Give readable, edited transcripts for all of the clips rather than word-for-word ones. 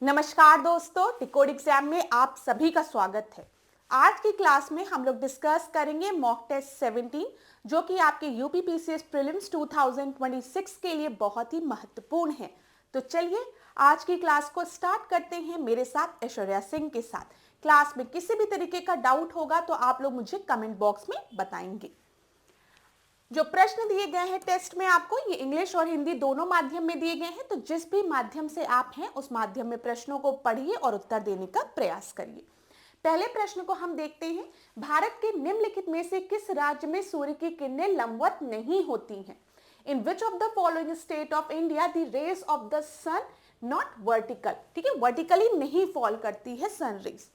नमस्कार दोस्तों, decode exam में आप सभी का स्वागत है। आज की क्लास में हम लोग डिस्कस करेंगे मॉक टेस्ट 17 जो कि आपके यूपीपीसीएस प्रीलिम्स 2026 के लिए बहुत ही महत्वपूर्ण है। तो चलिए आज की क्लास को स्टार्ट करते हैं मेरे साथ ऐश्वर्या सिंह के साथ। क्लास में किसी भी तरीके का डाउट होगा तो आप लोग मुझे कमेंट बॉक्स में बताएंगे। जो प्रश्न दिए गए हैं टेस्ट में आपको, ये इंग्लिश और हिंदी दोनों माध्यम में दिए गए हैं। तो जिस भी माध्यम से आप हैं उस माध्यम में प्रश्नों को पढ़िए और उत्तर देने का प्रयास करिए। पहले प्रश्न को हम देखते हैं। भारत के निम्नलिखित में से किस राज्य में सूर्य की किरणें लंबवत नहीं होती हैं? In which of the following state of India the rays of the sun not vertical, ठीक है, वर्टिकली नहीं फॉल करती है सन रेज।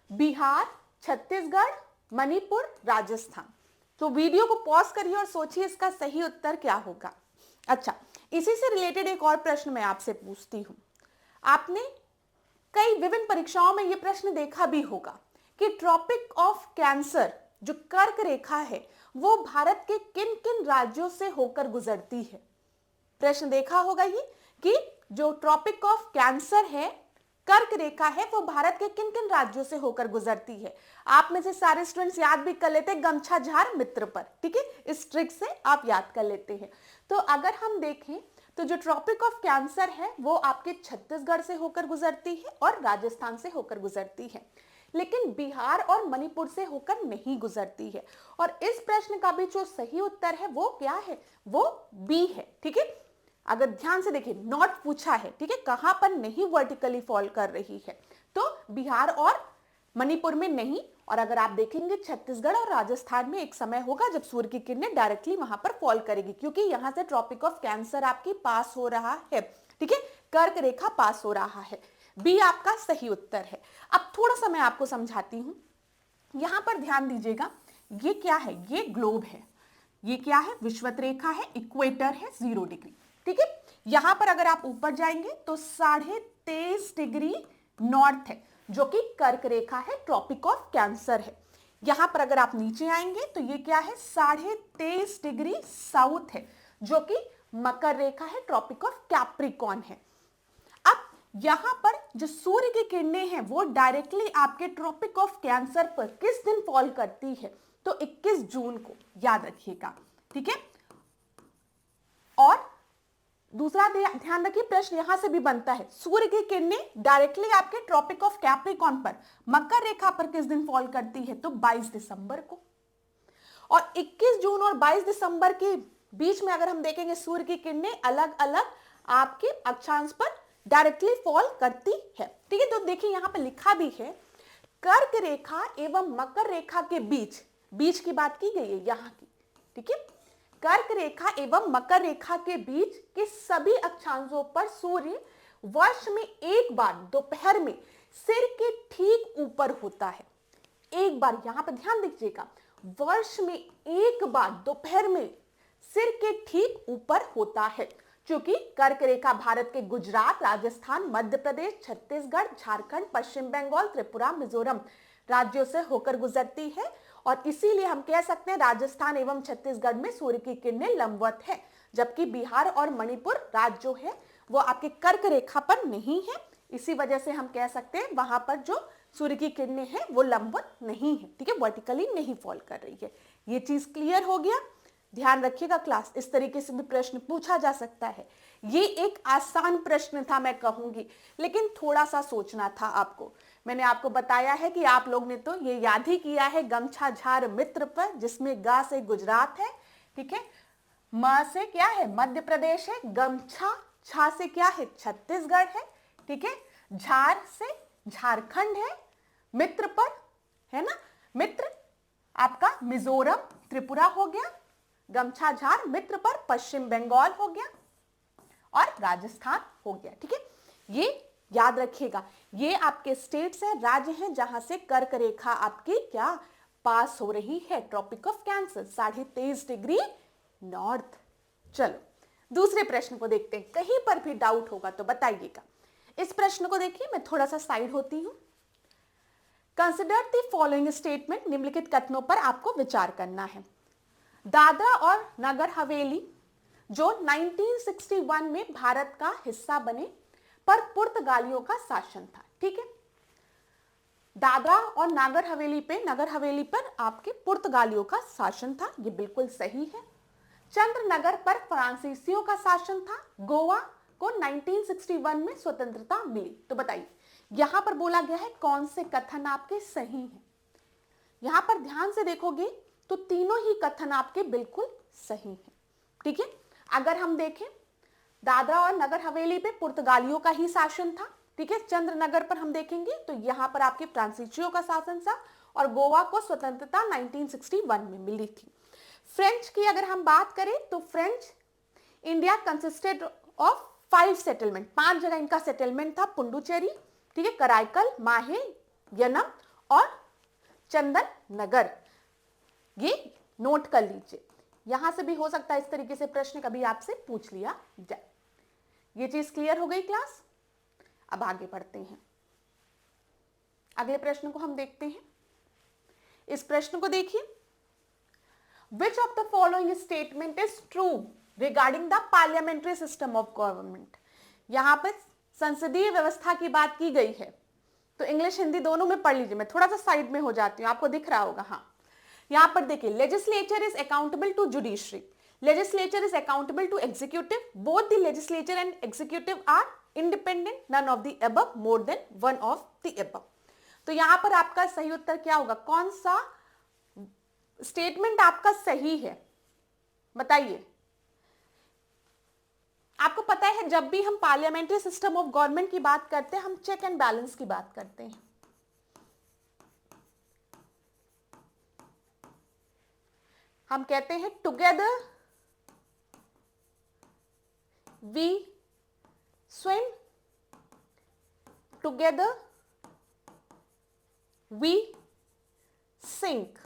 बिहार, छत्तीसगढ़, मणिपुर, राजस्थान। तो वीडियो को पॉज करिए और सोचिए इसका सही उत्तर क्या होगा। अच्छा, इसी से रिलेटेड एक और प्रश्न मैं आपसे पूछती हूं। आपने कई विभिन्न परीक्षाओं में यह प्रश्न देखा भी होगा कि ट्रॉपिक ऑफ कैंसर जो कर्क रेखा है वो भारत के किन किन राज्यों से होकर गुजरती है? प्रश्न देखा होगा ये कि जो ट्रॉपिक ऑफ कैंसर है, कर्क रेखा है, वो भारत के किन किन राज्यों से होकर गुजरती है। आप में से सारे स्टूडेंट्स याद भी कर लेते हैं गमछा झार मित्र पर, ठीक है, इस ट्रिक से आप याद कर लेते हैं। तो अगर हम देखें तो जो ट्रॉपिक ऑफ कैंसर है वो आपके छत्तीसगढ़ से होकर गुजरती है और राजस्थान से होकर गुजरती है, लेकिन बिहार और मणिपुर से होकर नहीं गुजरती है। और इस प्रश्न का भी जो सही उत्तर है वो क्या है? वो बी है, ठीक है। अगर ध्यान से देखिए, नॉट पूछा है, ठीक है, कहां पर नहीं वर्टिकली फॉल कर रही है, तो बिहार और मणिपुर में नहीं। और अगर आप देखेंगे छत्तीसगढ़ और राजस्थान में एक समय होगा जब सूर्य की किरणें डायरेक्टली वहां पर फॉल करेगी, क्योंकि यहां से ट्रॉपिक ऑफ कैंसर आपकी पास हो रहा है, ठीक है, कर्क रेखा पास हो रहा है। बी आपका सही उत्तर है। अब थोड़ा सा मैं आपको समझाती हूं। यहां पर ध्यान दीजिएगा, ये क्या है? ये ग्लोब है। ये क्या है? विषुवत रेखा है, इक्वेटर है 0 डिग्री, ठीक है। यहां पर अगर आप ऊपर जाएंगे तो 23.5 डिग्री नॉर्थ है जो कि कर्क रेखा है, ट्रॉपिक ऑफ कैंसर है। यहां पर अगर आप नीचे आएंगे तो ये क्या है? 23.5 डिग्री साउथ है जो कि मकर रेखा है, ट्रॉपिक ऑफ कैप्रिकॉर्न है। अब यहां पर जो सूर्य की किरणें हैं वो डायरेक्टली आपके ट्रॉपिक ऑफ कैंसर पर किस दिन फॉल करती है? तो 21 जून को, याद रखिएगा, ठीक है। और दूसरा ध्यान रखिए, प्रश्न यहां से भी बनता है, सूर्य की किरणें डायरेक्टली आपके ट्रॉपिक ऑफ कैप्रिकॉर्न पर, मकर रेखा पर किस दिन फॉल करती है? तो 22 दिसंबर को। और 21 जून और 22 दिसंबर के बीच में अगर हम देखेंगे सूर्य की किरणें अलग अलग आपके अक्षांश पर डायरेक्टली फॉल करती है, ठीक है। तो देखिए यहां पर लिखा भी है, कर्क रेखा एवं मकर रेखा के बीच, बीच की बात की गई है यहां की, ठीक है। कर्क रेखा एवं मकर रेखा के बीच के सभी अक्षांशों पर सूर्य वर्ष में एक बार दोपहर में सिर के ठीक ऊपर होता है। एक बार, यहां पर ध्यान दीजिएगा, वर्ष में एक बार दोपहर में सिर के ठीक ऊपर होता है। क्योंकि कर्क रेखा भारत के गुजरात, राजस्थान, मध्य प्रदेश, छत्तीसगढ़, झारखंड, पश्चिम बंगाल, त्रिपुरा, मिजोरम राज्यों से होकर गुजरती है और इसीलिए हम कह सकते हैं राजस्थान एवं छत्तीसगढ़ में सूर्य की किरणें लंबवत है, जबकि बिहार और मणिपुर राज्य जो है वो आपके कर्क रेखा पर नहीं है। इसी वजह से हम कह सकते हैं वहां पर जो सूर्य की किरणें हैं वो लंबवत नहीं है, ठीक है, वर्टिकली नहीं फॉल कर रही है। ये चीज क्लियर हो गया। ध्यान रखिएगा, क्लास इस तरीके से भी प्रश्न पूछा जा सकता है। ये एक आसान प्रश्न था मैं कहूंगी, लेकिन थोड़ा सा सोचना था आपको। मैंने आपको बताया है कि आप लोग ने तो ये याद ही किया है गमछा झार मित्र पर, जिसमें गा से गुजरात है, ठीक है, म से क्या है? मध्य प्रदेश है, गमछा छा से क्या है? छत्तीसगढ़ है, ठीक है, झार से झारखंड है, मित्र पर है ना, मित्र आपका मिजोरम त्रिपुरा हो गया, गमछा झार मित्र पर पश्चिम बंगाल हो गया और राजस्थान हो गया, ठीक है। ये याद रखिएगा, ये आपके स्टेट्स हैं, राज्य हैं जहां से कर्क रेखा आपकी क्या पास हो रही है, Tropic of Cancer 23.5 degree north. चलो दूसरे प्रश्न को देखते हैं, कहीं पर भी डाउट होगा तो बताइएगा। इस प्रश्न को देखिए, मैं थोड़ा सा साइड होती हूं। कंसिडर द फॉलोइंग स्टेटमेंट, निम्नलिखित कथनों पर आपको विचार करना है। दादरा और नगर हवेली जो 1961 में भारत का हिस्सा बने, पर पुर्तगालियों का शासन था। ठीक है, दादरा और नगर हवेली पर आपके पुर्तगालियों का शासन था, ये बिल्कुल सही है। चंद्रनगर पर फ्रांसीसियों का शासन था। गोवा को 1961 में स्वतंत्रता मिली। तो बताइए यहां पर बोला गया है कौन से कथन आपके सही हैं। यहां पर ध्यान से देखोगे तो तीनों ही कथन आपके बिल्कुल सही हैं। ठीक है, अगर हम देखें दादरा और नगर हवेली पे पुर्तगालियों का ही शासन था। ठीक है, चंद्रनगर पर हम देखेंगे तो यहां पर आपके फ्रांसीसियों का शासन था और गोवा को स्वतंत्रता 1961 में मिली थी। फ्रेंच की अगर हम बात करें तो French India consisted of 5 settlement, 5 जगह इनका सेटलमेंट था। पुंडुचेरी, ठीक है, कराईकल, माहे, यनम और चंदन नगर, ये नोट कर लीजिए। यहां से भी हो सकता है इस तरीके से प्रश्न कभी आपसे पूछ लिया जाए। ये चीज क्लियर हो गई क्लास। अब आगे बढ़ते हैं, अगले प्रश्न को हम देखते हैं। इस प्रश्न को देखिए, विच of the following statement is true regarding the parliamentary system of government. यहां पर संसदीय व्यवस्था की बात की गई है, तो इंग्लिश हिंदी दोनों में पढ़ लीजिए। मैं थोड़ा सा साइड में हो जाती हूं, आपको दिख रहा होगा। हाँ, यहां पर देखिए, legislature is accountable to judiciary, legislature is accountable to executive, both the legislature and executive are independent, none of the above, more than one of the above. तो यहां पर आपका सही उत्तर क्या होगा, कौन सा स्टेटमेंट आपका सही है बताइए। आपको पता है जब भी हम पार्लियामेंट्री सिस्टम ऑफ गवर्नमेंट की बात करते हैं हम चेक एंड बैलेंस की बात करते हैं। हम कहते हैं together we swim, together we sink.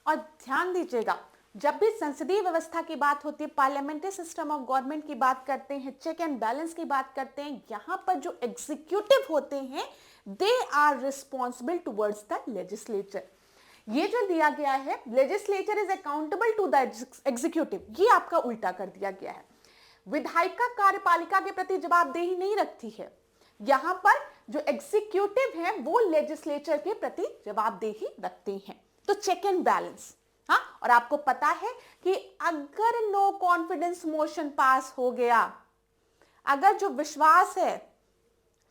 और ध्यान दीजिएगा, जब भी संसदीय व्यवस्था की बात होती है, पार्लियामेंट्री सिस्टम ऑफ गवर्नमेंट की बात करते हैं, चेक एंड बैलेंस की बात करते हैं, यहां पर जो एग्जीक्यूटिव होते हैं they are responsible towards the legislature. ये जो दिया गया है legislature is accountable to the executive, ये आपका उल्टा कर दिया गया है। विधायिका कार्यपालिका के प्रति जवाबदेही नहीं रखती है, यहां पर जो एग्जीक्यूटिव है वो लेजिस्लेचर के प्रति जवाबदेही रखते हैं। तो चेक एंड बैलेंस। हाँ, और आपको पता है कि अगर नो कॉन्फिडेंस मोशन पास हो गया, अगर जो विश्वास है,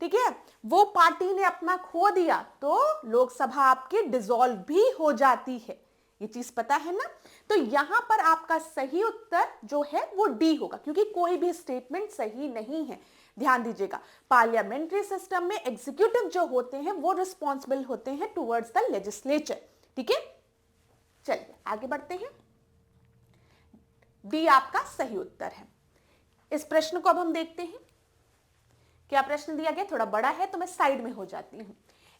ठीक है, वो पार्टी ने अपना खो दिया, तो लोकसभा आपकी डिसॉल्व भी हो जाती है। ये चीज पता है ना। तो यहां पर आपका सही उत्तर जो है वो डी होगा, क्योंकि कोई भी स्टेटमेंट सही नहीं है। ध्यान दीजिएगा, पार्लियामेंट्री सिस्टम में एग्जीक्यूटिव जो होते हैं वो रिस्पॉन्सिबल होते हैं टुवर्ड्स द लेजिस्लेचर। ठीक है, चलिए आगे बढ़ते हैं। डी आपका सही उत्तर है। इस प्रश्न को अब हम देखते हैं। क्या प्रश्न दिया गया, थोड़ा बड़ा है तो मैं साइड में हो जाती हूं।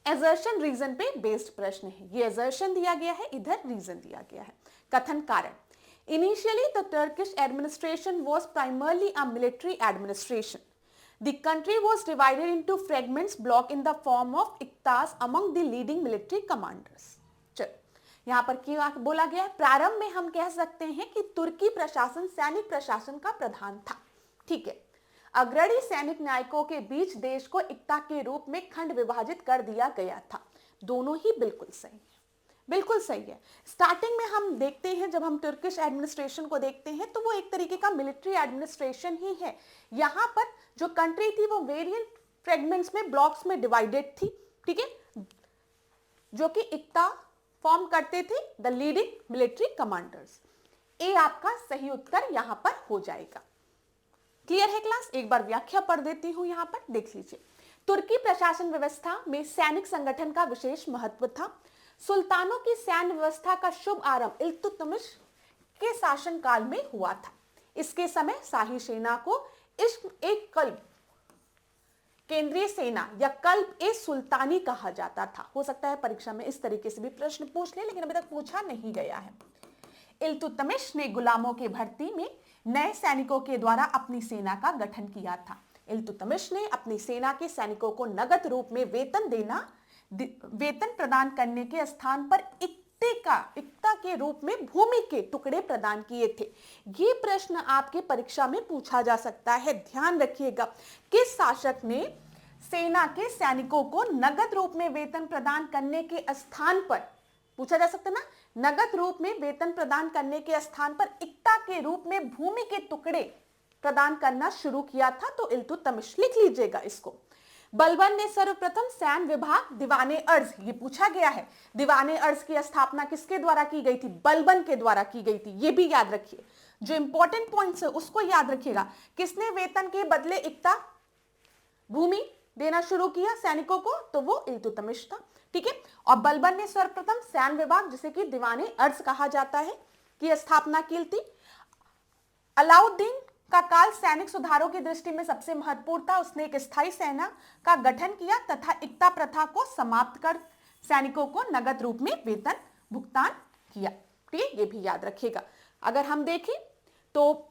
एजर्शन रीजन पे बेस्ड प्रश्न है। ये एजर्शन दिया गया है, इधर रीजन दिया गया है। कथन कारण, initially the Turkish administration was primarily a military administration. The country was divided into fragments blocked in the form of इक्तास among the leading military commanders। चलो, यहां पर क्या बोला गया है, प्रारंभ में हम कह सकते हैं कि तुर्की प्रशासन सैनिक प्रशासन का प्रधान था। ठीक है, अग्रणी सैनिक नायकों के बीच देश को इक्ता के रूप में खंड विभाजित कर दिया गया था। दोनों ही बिल्कुल सही है, बिल्कुल सही है। स्टार्टिंग में हम देखते हैं, जब हम तुर्किश एडमिनिस्ट्रेशन को देखते हैं तो वो एक तरीके का मिलिट्री एडमिनिस्ट्रेशन ही है। यहां पर जो कंट्री थी वो वेरिएंट फ्रेगमेंट्स में, ब्लॉक्स में डिवाइडेड थी। ठीक है, जो कि इक्ता फॉर्म करते थे द लीडिंग मिलिट्री कमांडर्स। ए आपका सही उत्तर यहां पर हो जाएगा। क्लियर है क्लास। एक बार व्याख्या पढ़ देती हूं, यहां पर देख लीजिए। तुर्की प्रशासन व्यवस्था में सैनिक संगठन का विशेष महत्व था। सुल्तानों की सैन्य व्यवस्था का शुभ आरंभ इल्तुतमिश के शासनकाल में हुआ था। इसके समय शाही सेना को एक कल्ब केंद्रीय सेना या कल्ब ए सुल्तानी कहा जाता था। हो सकता है परीक्षा में इस तरीके से भी प्रश्न पूछ ले, लेकिन अभी तक पूछा नहीं गया है। इल्तुतमिश ने गुलामों की भर्ती में नए सैनिकों के द्वारा अपनी सेना का गठन किया था। इल्तुतमिश ने अपनी सेना के सैनिकों को नगद रूप में वेतन प्रदान करने के स्थान पर इक्ता के रूप में भूमि के टुकड़े प्रदान किए थे। ये प्रश्न आपके परीक्षा में पूछा जा सकता है, ध्यान रखिएगा। किस शासक ने सेना के सैनिकों को नगद रूप में वेतन प्रदान करने के स्थान पर, पूछा जा सकता है ना, नगद रूप में वेतन प्रदान करने के स्थान पर इक्ता के रूप में भूमि के टुकड़े प्रदान करना शुरू किया था? तो इल्तुतमिश, लिख लीजिएगा इसको। बलबन ने सर्वप्रथम सैन्य विभाग दीवाने अर्ज, ये पूछा गया है, दीवाने अर्ज की स्थापना किसके द्वारा की गई थी? बलबन के द्वारा की गई थी। ये भी याद रखिए, जो इंपॉर्टेंट पॉइंट्स है उसको याद रखिएगा। किसने वेतन के बदले इक्ता भूमि देना शुरू किया सैनिकों को? तो वो इल्तुतमिश था। ठीक है, और बलबन ने सर्वप्रथम सैन्य विभाग, जिसे कि दीवाने अर्ज कहा जाता है, की स्थापना की थी। अलाउद्दीन का काल सैनिक सुधारों की दृष्टि में सबसे महत्वपूर्ण था। उसने एक स्थायी सेना का गठन किया तथा इक्ता प्रथा को समाप्त कर सैनिकों को नगद रूप में वेतन भुगतान किया। ठीक है, ये भी याद रखिएगा। अगर हम देखें तो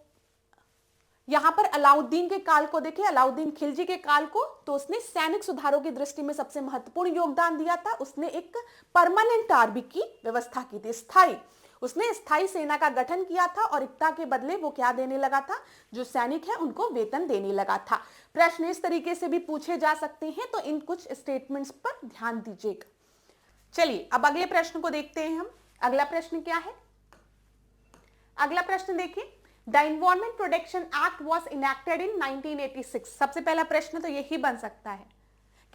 यहां पर अलाउद्दीन के काल को देखें, अलाउद्दीन खिलजी के काल को, तो उसने सैनिक सुधारों की दृष्टि में सबसे महत्वपूर्ण योगदान दिया था। उसने एक परमानेंट आर्मी की व्यवस्था की थी, स्थायी। उसने स्थायी सेना का गठन किया था और इक्ता के बदले वो क्या देने लगा था? जो सैनिक है उनको वेतन देने लगा था। प्रश्न इस तरीके से भी पूछे जा सकते हैं, तो इन कुछ स्टेटमेंट्स पर ध्यान दीजिएगा। चलिए अब अगले प्रश्न को देखते हैं हम। अगला प्रश्न क्या है? अगला प्रश्न देखिए, the environment protection act was enacted इन 1986। सबसे पहला प्रश्न तो यही बन सकता है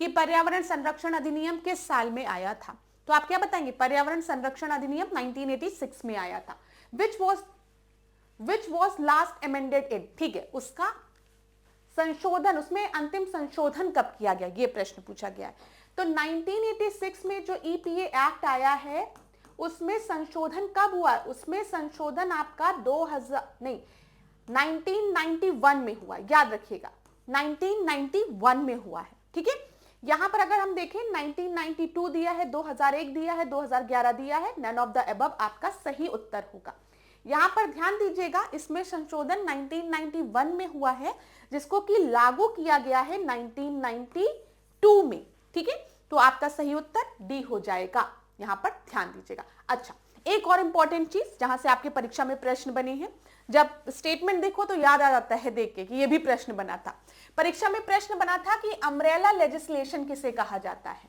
कि पर्यावरण संरक्षण अधिनियम किस साल में आया था? तो आप क्या बताएंगे? पर्यावरण संरक्षण अधिनियम 1986 में आया था। Which was last amended in, ठीक है, उसका संशोधन, उसमें अंतिम संशोधन कब किया गया? ये प्रश्न पूछा गया है। तो 1986 में जो ईपीए एक्ट आया है उसमें संशोधन कब हुआ? उसमें संशोधन आपका 1991 में हुआ, याद रखिएगा, 1991 में हुआ है। ठीक है, यहां पर अगर हम देखें 1992 दिया है, 2001 दिया है, 2011 दिया है, नन ऑफ द अबव आपका सही उत्तर होगा। यहां पर ध्यान दीजिएगा, इसमें संशोधन 1991 में हुआ है, जिसको कि लागू किया गया है 1992 में। ठीक है, तो आपका सही उत्तर डी हो जाएगा, यहां पर ध्यान दीजिएगा। अच्छा, एक और इंपॉर्टेंट चीज जहां से आपके परीक्षा में प्रश्न बने हैं, जब स्टेटमेंट देखो तो याद आ जाता है देख के कि ये भी प्रश्न बना था। परीक्षा में प्रश्न बना था कि अम्ब्रेला लेजिस्लेशन किसे कहा जाता है?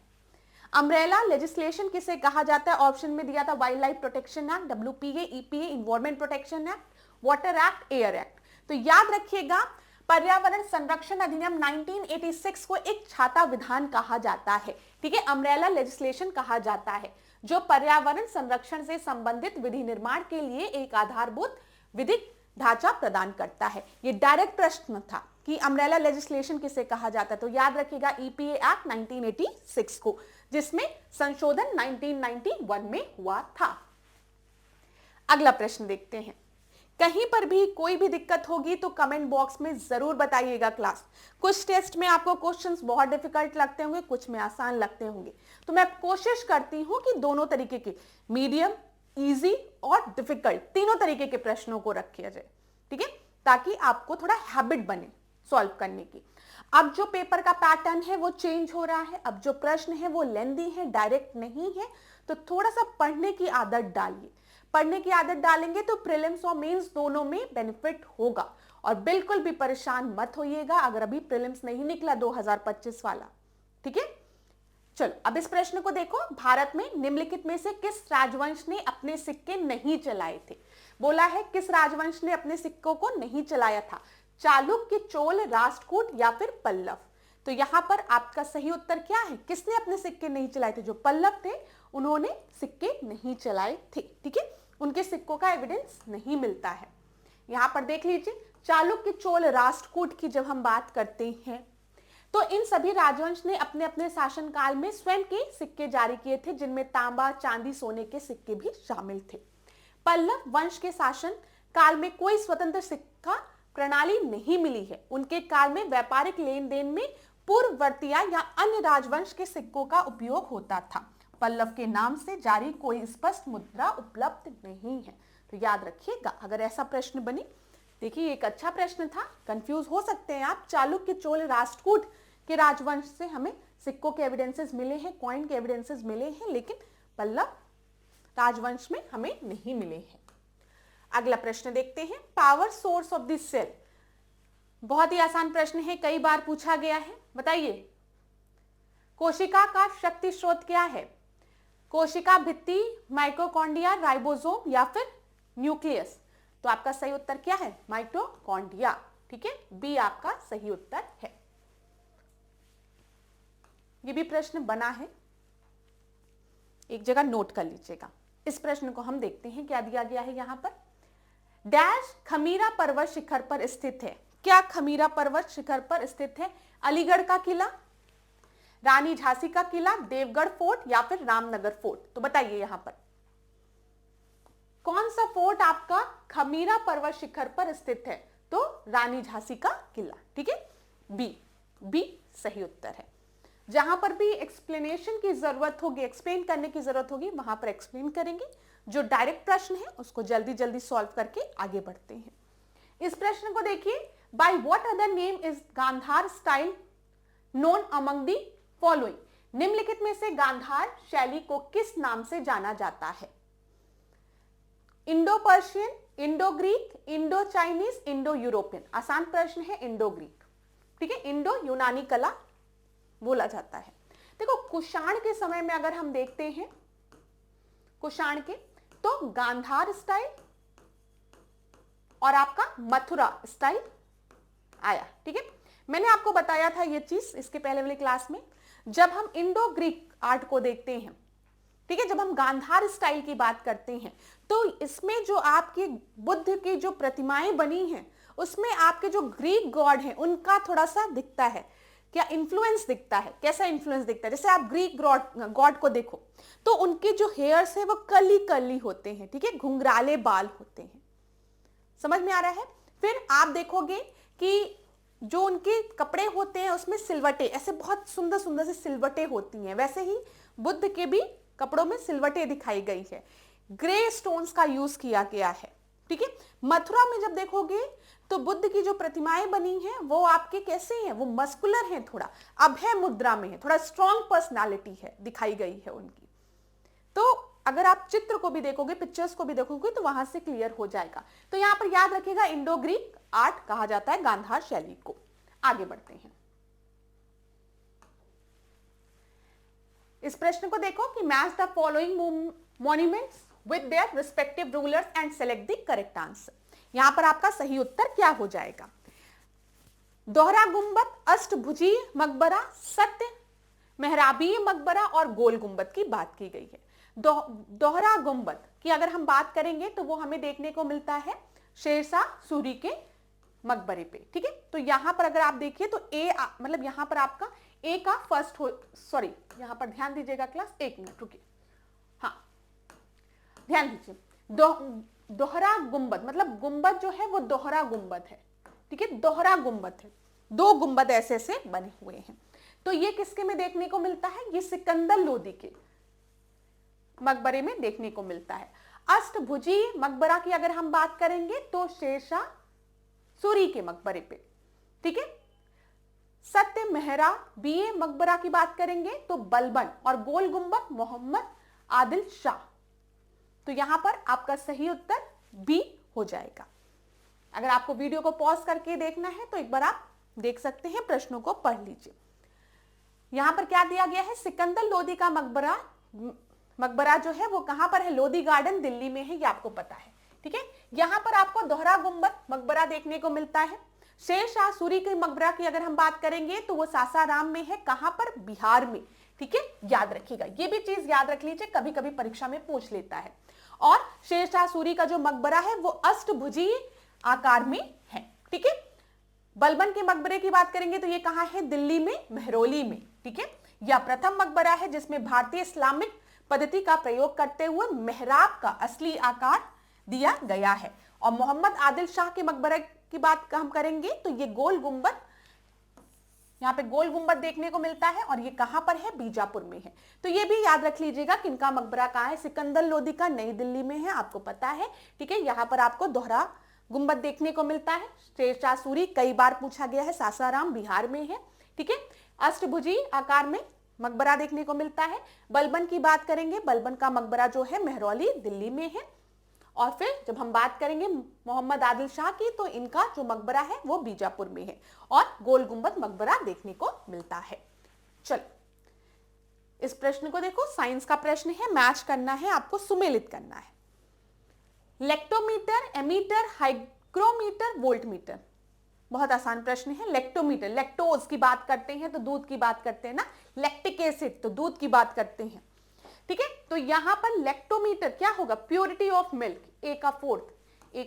अम्ब्रेला लेजिस्लेशन किसे कहा जाता है? ऑप्शन में दिया था wildlife protection act, WPA, EPA, environment protection act, water act, air act. तो याद रखिएगा, पर्यावरण संरक्षण अधिनियम 1986 को एक छाता विधान कहा जाता है। ठीक है, अम्ब्रेला लेजिस्लेशन कहा जाता है, जो पर्यावरण संरक्षण से संबंधित विधि निर्माण के लिए एक आधारभूत विधिक ढांचा प्रदान करता है। ये डायरेक्ट प्रश्न था कि अम्ब्रेला लेजिस्लेशन किसे कहा जाता है, तो याद रखिएगा ईपीए एक्ट 1986 को, जिसमें संशोधन 1991 में हुआ था। अगला प्रश्न देखते हैं। कहीं पर भी कोई भी दिक्कत होगी तो कमेंट बॉक्स में जरूर बताइएगा क्लास। कुछ टेस्ट में आपको क्वेश्चंस बहुत डिफिकल्ट लगते होंगे, कुछ में आसान लगते होंगे, तो मैं कोशिश करती हूं कि दोनों तरीके के, मीडियम, इजी और डिफिकल्ट, तीनों तरीके के प्रश्नों को रखा जाए। ठीक है, ताकि आपको थोड़ा हैबिट बने सॉल्व करने की। अब जो पेपर का पैटर्न है वो चेंज हो रहा है, अब जो प्रश्न है वो लेंदी है, डायरेक्ट नहीं है, तो थोड़ा सा पढ़ने की आदत डालिए। पढ़ने की आदत डालेंगे तो प्रीलिम्स और मेंस दोनों में बेनिफिट होगा। और बिल्कुल भी परेशान मत होइएगा अगर अभी प्रीलिम्स नहीं निकला 2025 वाला। ठीक है, चलो अब इस प्रश्न को देखो। भारत में निम्नलिखित में से किस राजवंश ने अपने सिक्के नहीं चलाए थे? बोला है किस राजवंश ने अपने सिक्कों को नहीं चलाया था? चालुक्य, चोल, राष्ट्रकूट या फिर पल्लव? तो यहां पर आपका सही उत्तर क्या है? किसने अपने सिक्के नहीं चलाए थे? जो पल्लव थे उन्होंने सिक्के नहीं चलाए थे। ठीक है, उनके सिक्कों का एविडेंस नहीं मिलता है। यहां पर देख लीजिए, चालुक्य, चोल, राष्ट्रकूट की जब हम बात करते हैं तो इन सभी राजवंश ने अपने अपने शासनकाल में स्वयं के सिक्के जारी किए थे, जिनमें तांबा, चांदी, सोने के सिक्के भी शामिल थे। पल्लव वंश के शासन काल में कोई स्वतंत्र सिक्का प्रणाली नहीं मिली है। उनके काल में व्यापारिक लेन देन में पूर्ववर्तिया या अन्य राजवंश के सिक्कों का उपयोग होता था। पल्लव के नाम से जारी कोई स्पष्ट मुद्रा उपलब्ध नहीं है। तो याद रखिएगा अगर ऐसा प्रश्न बने। देखिए एक अच्छा प्रश्न था, कंफ्यूज हो सकते हैं आप। चालुक्य, चोल, राष्ट्रकूट के राजवंश से हमें सिक्कों के एविडेंसेस मिले हैं, कॉइन के एविडेंसेस मिले हैं, लेकिन पल्लव राजवंश में हमें नहीं मिले हैं। अगला प्रश्न देखते हैं, power source of the cell. बहुत ही आसान प्रश्न है, कई बार पूछा गया है। बताइए, कोशिका का शक्ति स्रोत क्या है? कोशिका भित्ति, माइटोकॉन्ड्रिया, राइबोसोम या फिर न्यूक्लियस? तो आपका सही उत्तर क्या है? माइटोकॉन्ड्रिया। ठीक है, बी आपका सही उत्तर है। ये भी प्रश्न बना है, एक जगह नोट कर लीजिएगा। इस प्रश्न को हम देखते हैं, क्या दिया गया है यहां पर। डैश खमीरा पर्वत शिखर पर स्थित है। क्या खमीरा पर्वत शिखर पर स्थित है? अलीगढ़ का किला, रानी झांसी का किला, देवगढ़ फोर्ट या फिर रामनगर फोर्ट? तो बताइए यहां पर कौन सा फोर्ट आपका खमीरा पर्वत शिखर पर स्थित है? तो रानी झांसी का किला। ठीक है, बी सही उत्तर है। जहां पर भी एक्सप्लेनेशन की जरूरत होगी, एक्सप्लेन करने की जरूरत होगी, वहां पर एक्सप्लेन करेंगे। जो डायरेक्ट प्रश्न है उसको जल्दी जल्दी सॉल्व करके आगे बढ़ते हैं। इस प्रश्न को देखिए, by what other name is Gandhara style known among the following? निम्नलिखित में से गांधार शैली को किस नाम से जाना जाता है? Indo Persian, Indo Greek, Indo Chinese, Indo European? आसान प्रश्न है, इंडो ग्रीक। ठीक है, इंडो यूनानी कला बोला जाता है। देखो, कुषाण के समय में अगर हम देखते हैं, कुषाण के, तो गांधार स्टाइल और आपका मथुरा स्टाइल आया। ठीक है, मैंने आपको बताया था ये चीज इसके पहले वाली क्लास में, जब हम इंडो ग्रीक आर्ट को देखते हैं। ठीक है, जब हम गांधार स्टाइल की बात करते हैं तो इसमें जो आपके बुद्ध की जो प्रतिमाएं बनी हैं उसमें आपके जो ग्रीक गॉड हैं उनका थोड़ा सा दिखता है। क्या इन्फ्लुएंस दिखता है? कैसा इन्फ्लुएंस दिखता है? जैसे आप ग्रीक गॉड को देखो तो उनके जो हेयर्स है वो कर्ली कर्ली होते हैं। ठीक है, घुंघराले बाल होते हैं। समझ में आ रहा है? फिर आप देखोगे कि जो उनके कपड़े होते हैं उसमें सिलवटे, ऐसे बहुत सुंदर सुंदर से सिलवटे होती हैं। वैसे ही बुद्ध के भी कपड़ों में सिलवटे दिखाई गई है। ग्रे स्टोन्स का यूज किया गया है। ठीक है, मथुरा में जब देखोगे तो बुद्ध की जो प्रतिमाएं बनी हैं वो आपके कैसे हैं? वो मस्कुलर हैं, थोड़ा अभय मुद्रा में है, थोड़ा स्ट्रॉन्ग पर्सनालिटी है दिखाई गई है उनकी। तो अगर आप चित्र को भी देखोगे, पिक्चर्स को भी देखोगे तो वहां से क्लियर हो जाएगा। तो यहां पर याद रखिएगा, इंडो ग्रीक आर्ट कहा जाता है गांधार शैली को। आगे बढ़ते हैं। इस प्रश्न को देखो कि match the following monuments with their respective rulers and select the correct answer. यहां पर आपका सही उत्तर क्या हो जाएगा? दोहरा गुंबद, अष्टभुजीय मकबरा, सत्य मेहराबीय मकबरा और गोल गुंबद की बात की गई है। दोहरा गुंबद की अगर हम बात करेंगे तो वो हमें देखने को मिलता है शेरशाह सूरी के मकबरे पे। ठीक है, तो यहां पर अगर आप देखिए तो मतलब यहां पर आपका ए का फर्स्ट हो, सॉरी यहां पर ध्यान दीजिएगा क्लास, एक मिनट रुकिए। हाँ, ध्यान दीजिए, दोहरा गुंबद मतलब गुंबद जो है वो दोहरा गुंबद है। ठीक है, दोहरा गुंबद है, दो गुंबद ऐसे ऐसे बने हुए हैं। तो ये किसके में देखने को मिलता है? ये सिकंदर लोदी के मकबरे में देखने को मिलता है। अष्टभुजीय मकबरा की अगर हम बात करेंगे तो शेरशाह सूरी के मकबरे पे। ठीक है, सत्य मेहराबीय मकबरा की बात करेंगे तो बलबन और गोल गुंबद मोहम्मद आदिल शाह। तो यहां पर आपका सही उत्तर बी हो जाएगा। अगर आपको वीडियो को पॉज करके देखना है तो एक बार आप देख सकते हैं, प्रश्नों को पढ़ लीजिए। यहां पर क्या दिया गया है? सिकंदर लोदी का मकबरा जो है वो कहां पर है? लोदी गार्डन दिल्ली में है, ये आपको पता है। ठीक है, यहां पर आपको दोहरा गुंबद मकबरा देखने को मिलता है। शेरशाह सूरी के मकबरा की अगर हम बात करेंगे तो वो सासाराम में है। कहां पर? बिहार में। ठीक है, याद रखिएगा, ये भी चीज याद रख लीजिए, कभी कभी परीक्षा में पूछ लेता है। और शेरशाह सूरी का जो मकबरा है वो अष्टभुजीय आकार में है। ठीक है, बलबन के मकबरे की बात करेंगे तो ये कहां है? दिल्ली में, महरौली में। ठीक है, यह प्रथम मकबरा है जिसमें भारतीय इस्लामिक पद्धति का प्रयोग करते हुए मेहराब का असली आकार दिया गया है। और मोहम्मद आदिल शाह के मकबरे की बात हम करेंगे तो ये गोल गुंबद, यहाँ पे गोल गुंबद देखने को मिलता है और ये कहां पर है? बीजापुर में है। तो ये भी याद रख लीजिएगा कि इनका मकबरा कहां है? सिकंदर लोदी का नई दिल्ली में है, आपको पता है। ठीक है, यहाँ पर आपको दोहरा गुंबद देखने को मिलता है। शेरशाह सूरी कई बार पूछा गया है, सासाराम बिहार में है। ठीक है, अष्टभुजी आकार में मकबरा देखने को मिलता है। बलबन की बात करेंगे, बलबन का मकबरा जो है मेहरौली दिल्ली में है। और फिर जब हम बात करेंगे मोहम्मद आदिल शाह की, तो इनका जो मकबरा है वो बीजापुर में है और गोल गुंबद मकबरा देखने को मिलता है। चलो इस प्रश्न को देखो, साइंस का प्रश्न है, मैच करना है आपको, सुमेलित करना है। Lactometer, ammeter, hygrometer, voltmeter. बहुत आसान प्रश्न है। लेक्टोमीटर, लैक्टोज की बात करते हैं तो दूध की बात करते हैं ना, लैक्टिक एसिड तो दूध की बात करते हैं, ठीक है। तो यहां पर लेक्टोमीटर क्या होगा, प्योरिटी ऑफ मिल्क, ए का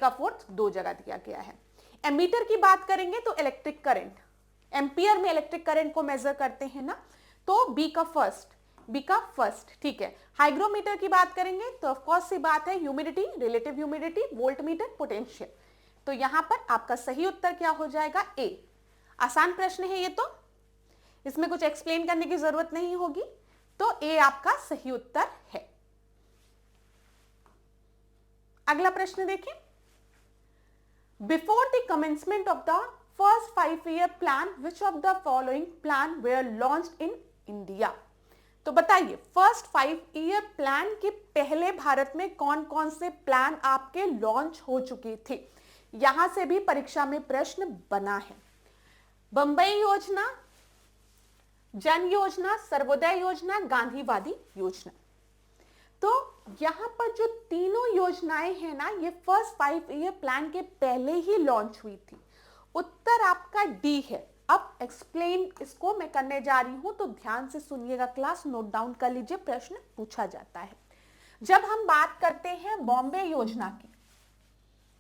फोर्थ दो जगह दिया गया है। एमीटर की बात करेंगे तो इलेक्ट्रिक करंट, एम्पियर में इलेक्ट्रिक करंट को मेजर करते हैं ना, तो बी का फर्स्ट, ठीक है। हाइग्रोमीटर की बात करेंगे तो ऑफकोर्स सी बात है, humidity, relative humidity, voltmeter, potential. तो यहां पर आपका सही उत्तर क्या हो जाएगा, ए। आसान प्रश्न है ये, तो इसमें कुछ एक्सप्लेन करने की जरूरत नहीं होगी, तो ए आपका सही उत्तर है। अगला प्रश्न देखें। Before the commencement of the first 5-year plan which of the following plan were launched in India. तो बताइए, फर्स्ट 5-year प्लान के पहले भारत में कौन कौन से प्लान आपके लॉन्च हो चुके थे। यहां से भी परीक्षा में प्रश्न बना है। बंबई योजना, जन योजना, सर्वोदय योजना, गांधीवादी योजना। तो यहां पर जो तीनों योजनाएं हैं ना, ये फर्स्ट 5-year प्लान के पहले ही लॉन्च हुई थी। उत्तर आपका डी है। अब एक्सप्लेन इसको मैं करने जा रही हूं, तो ध्यान से सुनिएगा क्लास, नोट डाउन कर लीजिए, प्रश्न पूछा जाता है। जब हम बात करते हैं बॉम्बे योजना की,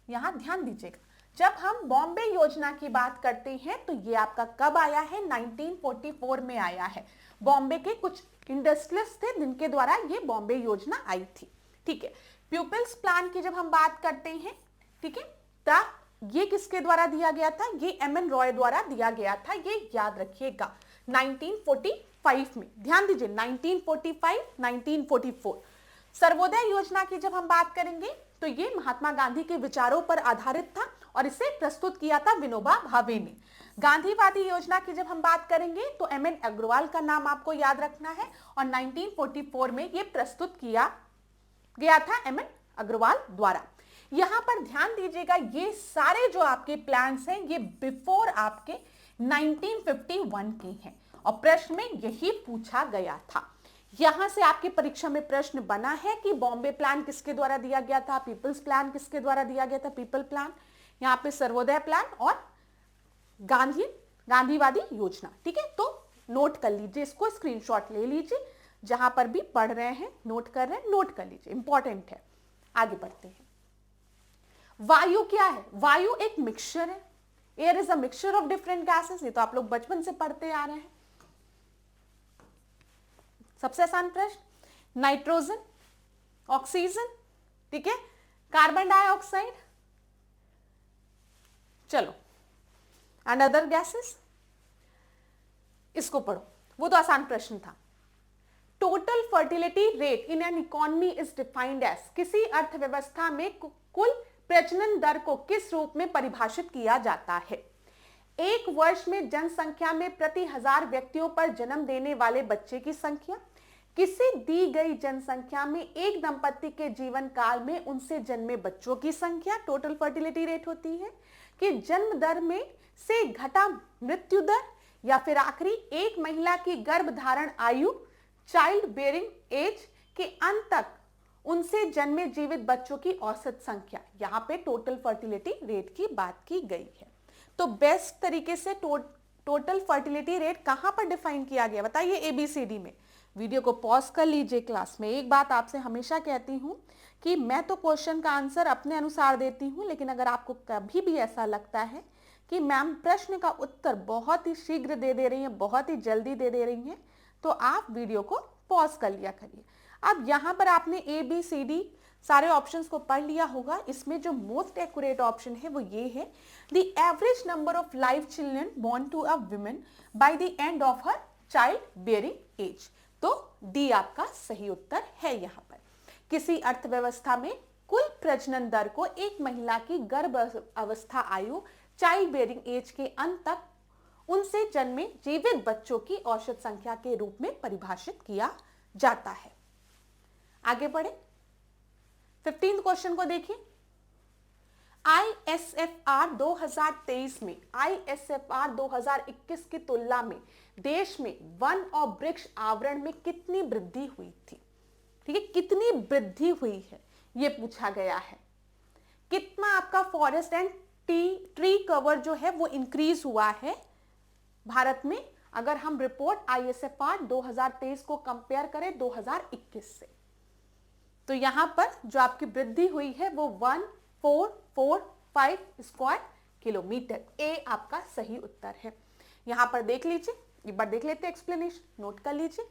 यहां ध्यान दीजिएगा, जब हम बॉम्बे योजना की बात करते हैं तो ये आपका कब आया है, 1944 में आया है। बॉम्बे के कुछ इंडस्ट्रियलिस्ट थे जिनके द्वारा ये बॉम्बे योजना आई थी, ठीक है। प्यूपिल्स प्लान की जब हम बात करते हैं, ठीक है, तब ये किसके द्वारा दिया गया था, ये एम.एन. रॉय द्वारा दिया गया था, ये याद रखिएगा, 1945 में। ध्यान दीजिए, 1945, 1944। सर्वोदय योजना की जब हम बात करेंगे तो ये महात्मा गांधी के विचारों पर आधारित था और इसे प्रस्तुत किया था विनोबा भावे ने। गांधीवादी योजना की जब हम बात करेंगे तो एम.एन. अग्रवाल का नाम आपको याद रखना है और 1944 में ये प्रस्तुत किया गया था एम.एन. अग्रवाल द्वारा। यहां पर ध्यान दीजिएगा, ये सारे जो आपके प्लान्स हैं ये बिफोर आपके 1951 के हैं और प्रश्न में यही पूछा गया था। यहां से आपकी परीक्षा में प्रश्न बना है कि बॉम्बे प्लान किसके द्वारा दिया गया था, पीपल्स प्लान किसके द्वारा दिया गया था, पीपल प्लान, यहां पे सर्वोदय प्लान और गांधीवादी योजना, ठीक है। तो नोट कर लीजिए, इसको स्क्रीनशॉट ले लीजिए, जहां पर भी पढ़ रहे हैं, नोट कर रहे हैं, नोट कर लीजिए, इंपॉर्टेंट है। आगे बढ़ते हैं। वायु क्या है, वायु एक मिक्सचर है, air is a mixture of different gases, ये तो आप लोग बचपन से पढ़ते आ रहे हैं। सबसे आसान प्रश्न, नाइट्रोजन, ऑक्सीजन, ठीक है, कार्बन डाइऑक्साइड, चलो, एंड अदर गैसेस, इसको पढ़ो, वो तो आसान प्रश्न था। Total fertility rate in an economy is defined as, किसी अर्थव्यवस्था में कुल प्रजनन दर को किस रूप में परिभाषित किया जाता है। एक वर्ष में जनसंख्या में प्रति 1000 व्यक्तियों पर जन्म देने वाले बच्चे की संख्या, किसी दी गई जनसंख्या में एक दंपति के जीवन काल में उनसे जन्मे बच्चों की संख्या, टोटल फर्टिलिटी रेट होती है, कि जन्म दर में से घटा मृत्यु दर, या फिर आखिरी एक महिला की गर्भधारण आयु, चाइल्ड बेयरिंग एज के अंत तक उनसे जन्मे जीवित बच्चों की औसत संख्या। यहां पे टोटल फर्टिलिटी रेट की बात की गई है। तो बेस्ट तरीके से टोटल फर्टिलिटी रेट कहां पर डिफाइन किया गया बताइए, एबीसीडी में। वीडियो को पॉज कर लीजिए क्लास में। एक बात आपसे हमेशा कहती हूं कि मैं तो क्वेश्चन का आंसर अपने अनुसार देती हूं, लेकिन अगर आपको कभी भी ऐसा लगता है कि मैम प्रश्न का उत्तर बहुत ही शीघ्र दे रही हैं, बहुत ही जल्दी दे रही हैं, तो आप वीडियो को पॉज कर लिया करिए। अब यहां पर आपने ए बी सी डी सारे ऑप्शंस को पढ़ लिया होगा। इसमें जो मोस्ट एक्यूरेट ऑप्शन है वो ये है, the average number of live children born to a woman by the end of her child bearing age. तो डी आपका सही उत्तर है। यहां पर किसी अर्थव्यवस्था में कुल प्रजनन दर को एक महिला की गर्भ अवस्था आयु, चाइल्ड बेयरिंग एज के अंत तक उनसे जन्मे जीवित बच्चों की औसत संख्या के रूप में परिभाषित किया जाता है। आगे बढ़े, 15 क्वेश्चन को देखिए। ISFR 2023 में ISFR 2021 की तुलना में देश में वन और वृक्ष आवरण में कितनी वृद्धि हुई थी? ठीक है, कितनी वृद्धि हुई है ये पूछा गया है। कितना आपका फॉरेस्ट एंड ट्री कवर जो है वो इंक्रीज हुआ है भारत में, अगर हम रिपोर्ट ISFR 2023 को कंपेयर करें 2021 से, तो यहां पर जो आपकी वृद्धि हुई है वो 1445 स्क्वायर किलोमीटर। ए आपका सही उत्तर है। यहां पर देख लीजिए, एक बार देख लेते हैं, एक्सप्लेनेशन नोट कर लीजिए।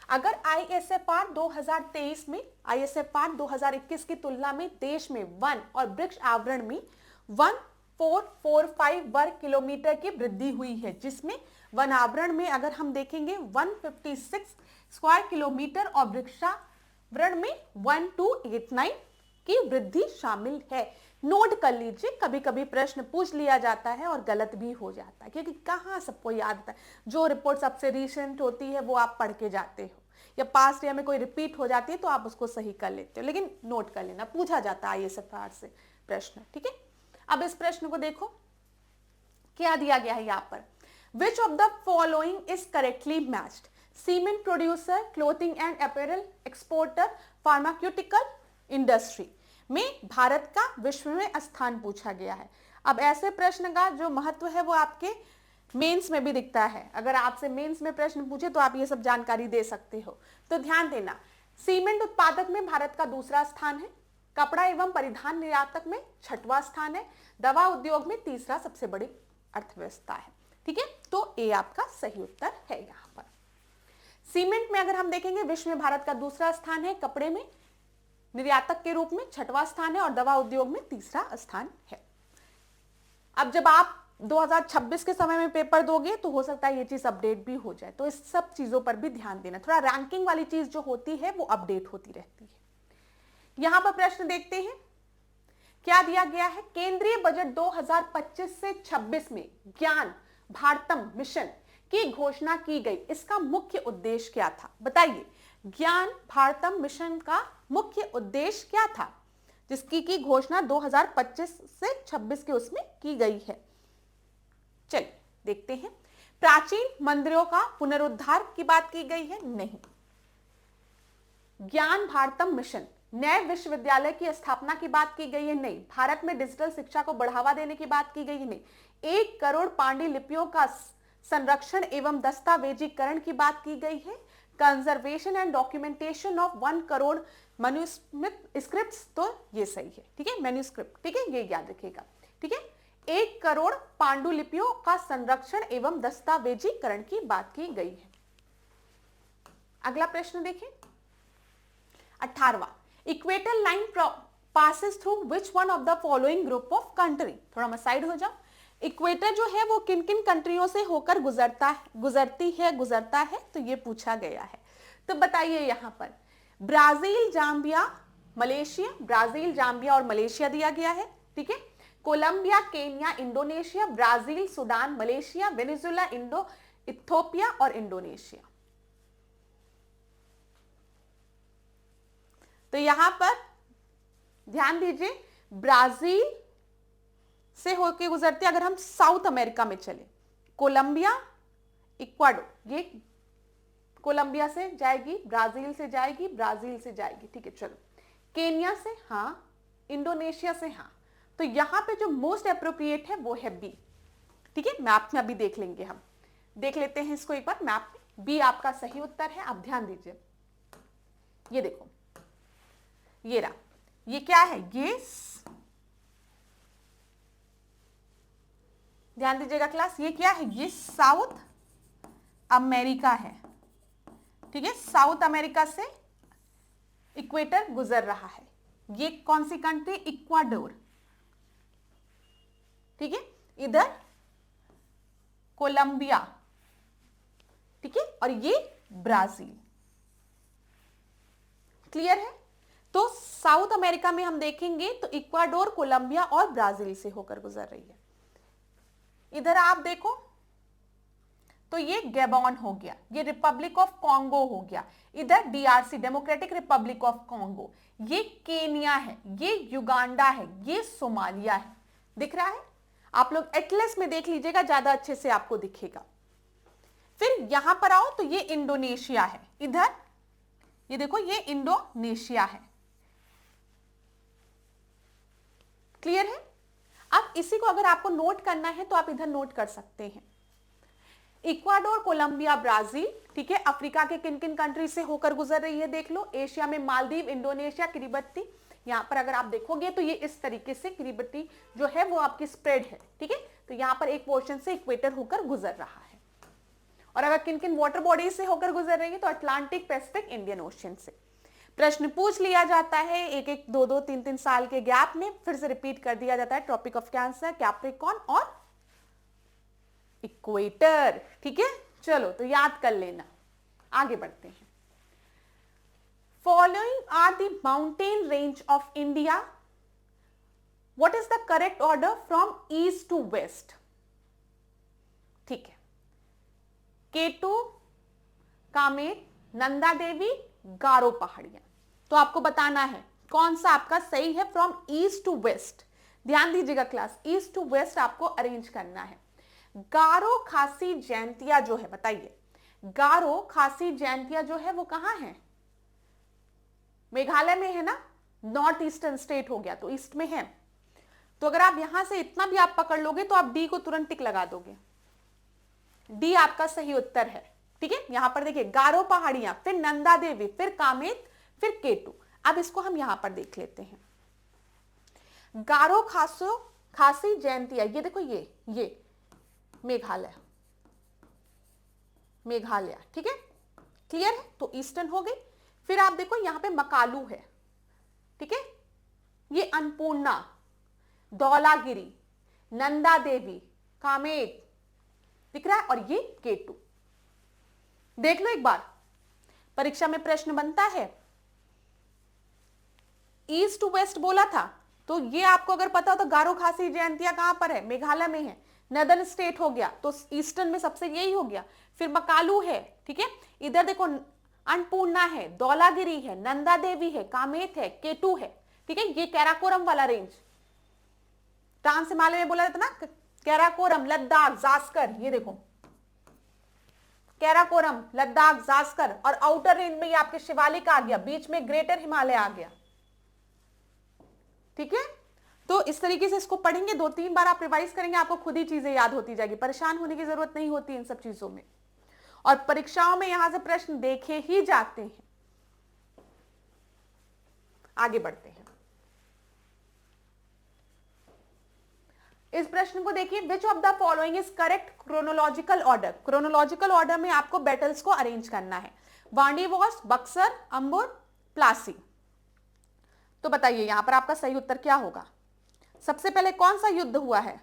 अगर ISFR 2023 में ISFR 2021 की तुलना में देश में वन और वृक्ष आवरण में 1445 वर्ग किलोमीटर की वृद्धि हुई है, जिसमें वन आवरण में अगर हम देखेंगे 156 स्क्वायर किलोमीटर और वृक्षावरण में 1289 की वृद्धि शामिल है। नोट कर लीजिए, कभी कभी प्रश्न पूछ लिया जाता है और गलत भी हो जाता है, क्योंकि कहाँ सबको याद आता है। जो रिपोर्ट सबसे रिसेंट होती है वो आप पढ़ के जाते हो, या पास्ट ईयर में कोई रिपीट हो जाती है तो आप उसको सही कर लेते हो, लेकिन नोट कर लेना, पूछा जाता है ISFR से प्रश्न। ठीक है, अब इस प्रश्न को देखो, क्या दिया गया है यहाँ पर। विच of the following is correctly matched? Cement producer, clothing and apparel exporter, pharmaceutical industry में भारत का विश्व में स्थान पूछा गया है। अब ऐसे प्रश्न का जो महत्व है वो आपके मेंस में भी दिखता है। अगर आपसे मेंस में प्रश्न पूछे तो आप ये सब जानकारी दे सकते हो। तो ध्यान देना, सीमेंट उत्पादक में भारत का दूसरा स्थान है, कपड़ा एवं परिधान निर्यातक में छठवां स्थान है, दवा उद्योग में तीसरा सबसे बड़ी अर्थव्यवस्था है। ठीक है, तो ए आपका सही उत्तर है। यहाँ पर सीमेंट में अगर हम देखेंगे विश्व में भारत का दूसरा स्थान है, कपड़े में निर्यातक के रूप में छठवां स्थान है और दवा उद्योग में तीसरा स्थान है। अब जब आप 2026 के समय में पेपर दोगे तो हो सकता है ये चीज अपडेट भी हो जाए, तो इस सब चीजों पर भी ध्यान देना। थोड़ा रैंकिंग वाली चीज जो होती है वो अपडेट होती रहती है। यहां पर प्रश्न देखते हैं, क्या दिया गया है। केंद्रीय बजट 2025 से 26 में ज्ञान भारतम मिशन की घोषणा की गई, इसका मुख्य उद्देश्य क्या था? बताइए, ज्ञान भारतम मिशन का मुख्य उद्देश्य क्या था, जिसकी की घोषणा 2025 से 26 के उसमें की गई है? चलिए देखते हैं। प्राचीन मंदिरों का पुनरुद्धार की बात की गई है? नहीं। ज्ञान भारतम मिशन, नए विश्वविद्यालय की स्थापना की बात की गई है? नहीं। भारत में डिजिटल शिक्षा को बढ़ावा देने की बात की गई है? नहीं। 1 करोड़ पांडुलिपियों का संरक्षण एवं दस्तावेजीकरण की बात की गई है? Conservation and documentation of 1 crore manuscripts, तो ये सही है। ठीक है, मैन्युस्क्रिप्ट, ठीक है, ये याद रखिएगा। ठीक है, 1 करोड़ पांडुलिपियों का संरक्षण एवं दस्तावेजीकरण की बात की गई है। अगला प्रश्न देखें, 18वां, equator line passes through which one of the following group of country? थोड़ा मैं साइड हो जाऊं। इक्वेटर जो है वो किन किन कंट्रियों से होकर गुजरता है, तो ये पूछा गया है। तो बताइए यहां पर Brazil, Zambia, Malaysia, Brazil, Zambia और मलेशिया दिया गया है। ठीक है, Colombia, Kenya, Indonesia, Brazil, Sudan, Malaysia, Venezuela, Ethiopia और इंडोनेशिया। तो यहां पर ध्यान दीजिए, ब्राजील से होकर गुजरती, अगर हम साउथ अमेरिका में चले, कोलंबिया, इक्वाडोर, ये कोलंबिया से जाएगी, ब्राजील से जाएगी, ब्राजील से जाएगी। ठीक है, चलो, केन्या से हाँ, इंडोनेशिया से हाँ, तो यहां पे जो मोस्ट अप्रोप्रिएट है वो है बी। ठीक है, मैप में अभी देख लेंगे, हम देख लेते हैं इसको एक बार मैप में। बी आपका सही उत्तर है। आप ध्यान दीजिए, ये देखो, ये रहा, ये क्या है, ये ध्यान दीजिएगा क्लास, ये क्या है, ये साउथ अमेरिका है। ठीक है, साउथ अमेरिका से इक्वेटर गुजर रहा है। ये कौन सी कंट्री? इक्वाडोर। ठीक है, इधर कोलंबिया, ठीक है, और ये ब्राजील। क्लियर है? तो साउथ अमेरिका में हम देखेंगे तो इक्वाडोर, कोलंबिया और ब्राजील से होकर गुजर रही है। इधर आप देखो, तो ये गैबॉन हो गया, ये रिपब्लिक ऑफ कॉन्गो हो गया, इधर DRC democratic Republic of Congo, ये केनिया है, ये युगांडा है, ये सोमालिया है। दिख रहा है? आप लोग एटलस में देख लीजिएगा, ज्यादा अच्छे से आपको दिखेगा। फिर यहां पर आओ तो ये इंडोनेशिया है, इधर ये देखो ये इंडोनेशिया है। क्लियर है? अब इसी को अगर आपको नोट करना है तो आप इधर नोट कर सकते हैं। इक्वाडोर, कोलंबिया, ब्राजील, ठीक है। अफ्रीका के किन किन कंट्री से होकर गुजर रही है देख लो। एशिया में मालदीव, इंडोनेशिया, किरिबती। यहां पर अगर आप देखोगे तो ये इस तरीके से किरिबती जो है वो आपकी स्प्रेड है, ठीक है। तो यहां पर एक पोर्शन से इक्वेटर होकर गुजर रहा है। और अगर किन किन वाटर बॉडीज से होकर गुजर रही है तो अटलांटिक, पैसिफिक, इंडियन ओशियन से। प्रश्न पूछ लिया जाता है एक एक, दो दो, तीन तीन साल के गैप में, फिर से रिपीट कर दिया जाता है। ट्रॉपिक ऑफ कैंसर, कैप्रिकॉर्न और इक्वेटर, ठीक है। चलो तो याद कर लेना। आगे बढ़ते हैं। Following are the mountain range of India, what is the correct order from east to west? ठीक है। केटू, कामेट, नंदा देवी, गारो पहाड़ियां। तो आपको बताना है कौन सा आपका सही है फ्रॉम ईस्ट टू वेस्ट। ध्यान दीजिएगा क्लास, ईस्ट टू वेस्ट आपको अरेंज करना है। गारो खासी जयंतिया जो है, बताइए गारो खासी जयंतिया जो है वो कहां है? मेघालय में है ना, नॉर्थ ईस्टर्न स्टेट हो गया तो ईस्ट में है। तो अगर आप यहां से इतना भी आप पकड़ लोगे तो आप डी को तुरंत टिक लगा दोगे। डी आपका सही उत्तर है, ठीक है। यहां पर देखिए गारो पहाड़ियां, फिर नंदा देवी, फिर कामेत, फिर केटू। अब इसको हम यहां पर देख लेते हैं। गारो खासी जयंतिया, ये देखो ये मेघालय, ठीक है। क्लियर है? तो ईस्टर्न हो गई। फिर आप देखो यहां पे मकालू है, ठीक है। ये अन्नपूर्णा, धौलागिरी, नंदा देवी, कामेत दिख रहा है, और ये केटू। देख लो एक बार, परीक्षा में प्रश्न बनता है। ईस्ट टू वेस्ट बोला था, तो ये आपको अगर पता हो तो गारो खासी जयंतिया कहां पर है? मेघालय में है। नदर्न स्टेट हो गया तो ईस्टर्न में सबसे यही हो गया। फिर मकालू है, ठीक है। इधर देखो अन्नपूर्णा है, धौलागिरी है, नंदा देवी है, कामेत है, केटू है, ठीक है। ये कैराकोरम वाला रेंज, ट्रांस हिमालय में बोला जाता ना, कैराकोरम, लद्दाख, जास्कर, ये देखो कैराकोरम, लद्दाख, जास्कर, और आउटर रेंज में ये आपके शिवालिक आ गया, बीच में ग्रेटर हिमालय आ गया, ठीक है। तो इस तरीके से इसको पढ़ेंगे, 2-3 बार आप रिवाइज करेंगे, आपको खुद ही चीजें याद होती जाएगी। परेशान होने की जरूरत नहीं होती इन सब चीजों में, और परीक्षाओं में यहां से प्रश्न देखे ही जाते हैं। आगे बढ़ते हैं। इस प्रश्न को देखिए, विच of the following is correct chronological order. Chronological order में आपको बैटल्स को अरेंज करना है। वांडी वॉश, बक्सर, अंबुर, प्लासी। तो बताइए यहां पर आपका सही उत्तर क्या होगा? सबसे पहले कौन सा युद्ध हुआ है?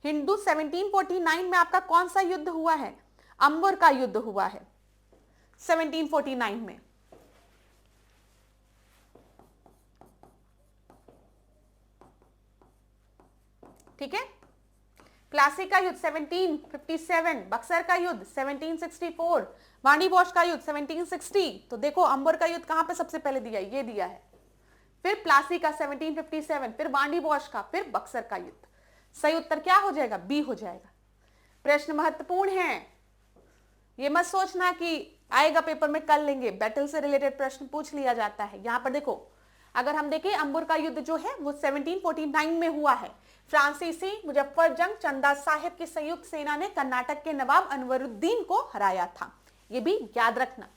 हिंदू 1749 में आपका कौन सा युद्ध हुआ है? अंबुर का युद्ध हुआ है 1749 में, ठीक है। प्लासी का युद्ध 1757, बक्सर का युद्ध 1764, वांडी वॉश का युद्ध 1760। तो देखो अंबर का युद्ध कहां पे सबसे पहले दिया है? ये दिया है। फिर प्लासी का 1757, फिर वांडी वॉश का, फिर बक्सर का युद्ध। सही उत्तर क्या हो जाएगा? बी हो जाएगा। प्रश्न महत्वपूर्ण है, ये मत सोचना कि आएगा पेपर में कर लेंगे, बैटल से रिलेटेड प्रश्न पूछ लिया जाता है। यहां पर देखो, अगर हम देखें अंबुर का युद्ध जो है वो 1749 में हुआ है। फ्रांसीसी मुजफ्फर जंग चंदा साहिब की संयुक्त सेना ने कर्नाटक के नवाब अनवरुद्दीन को हराया था, ये भी याद रखना।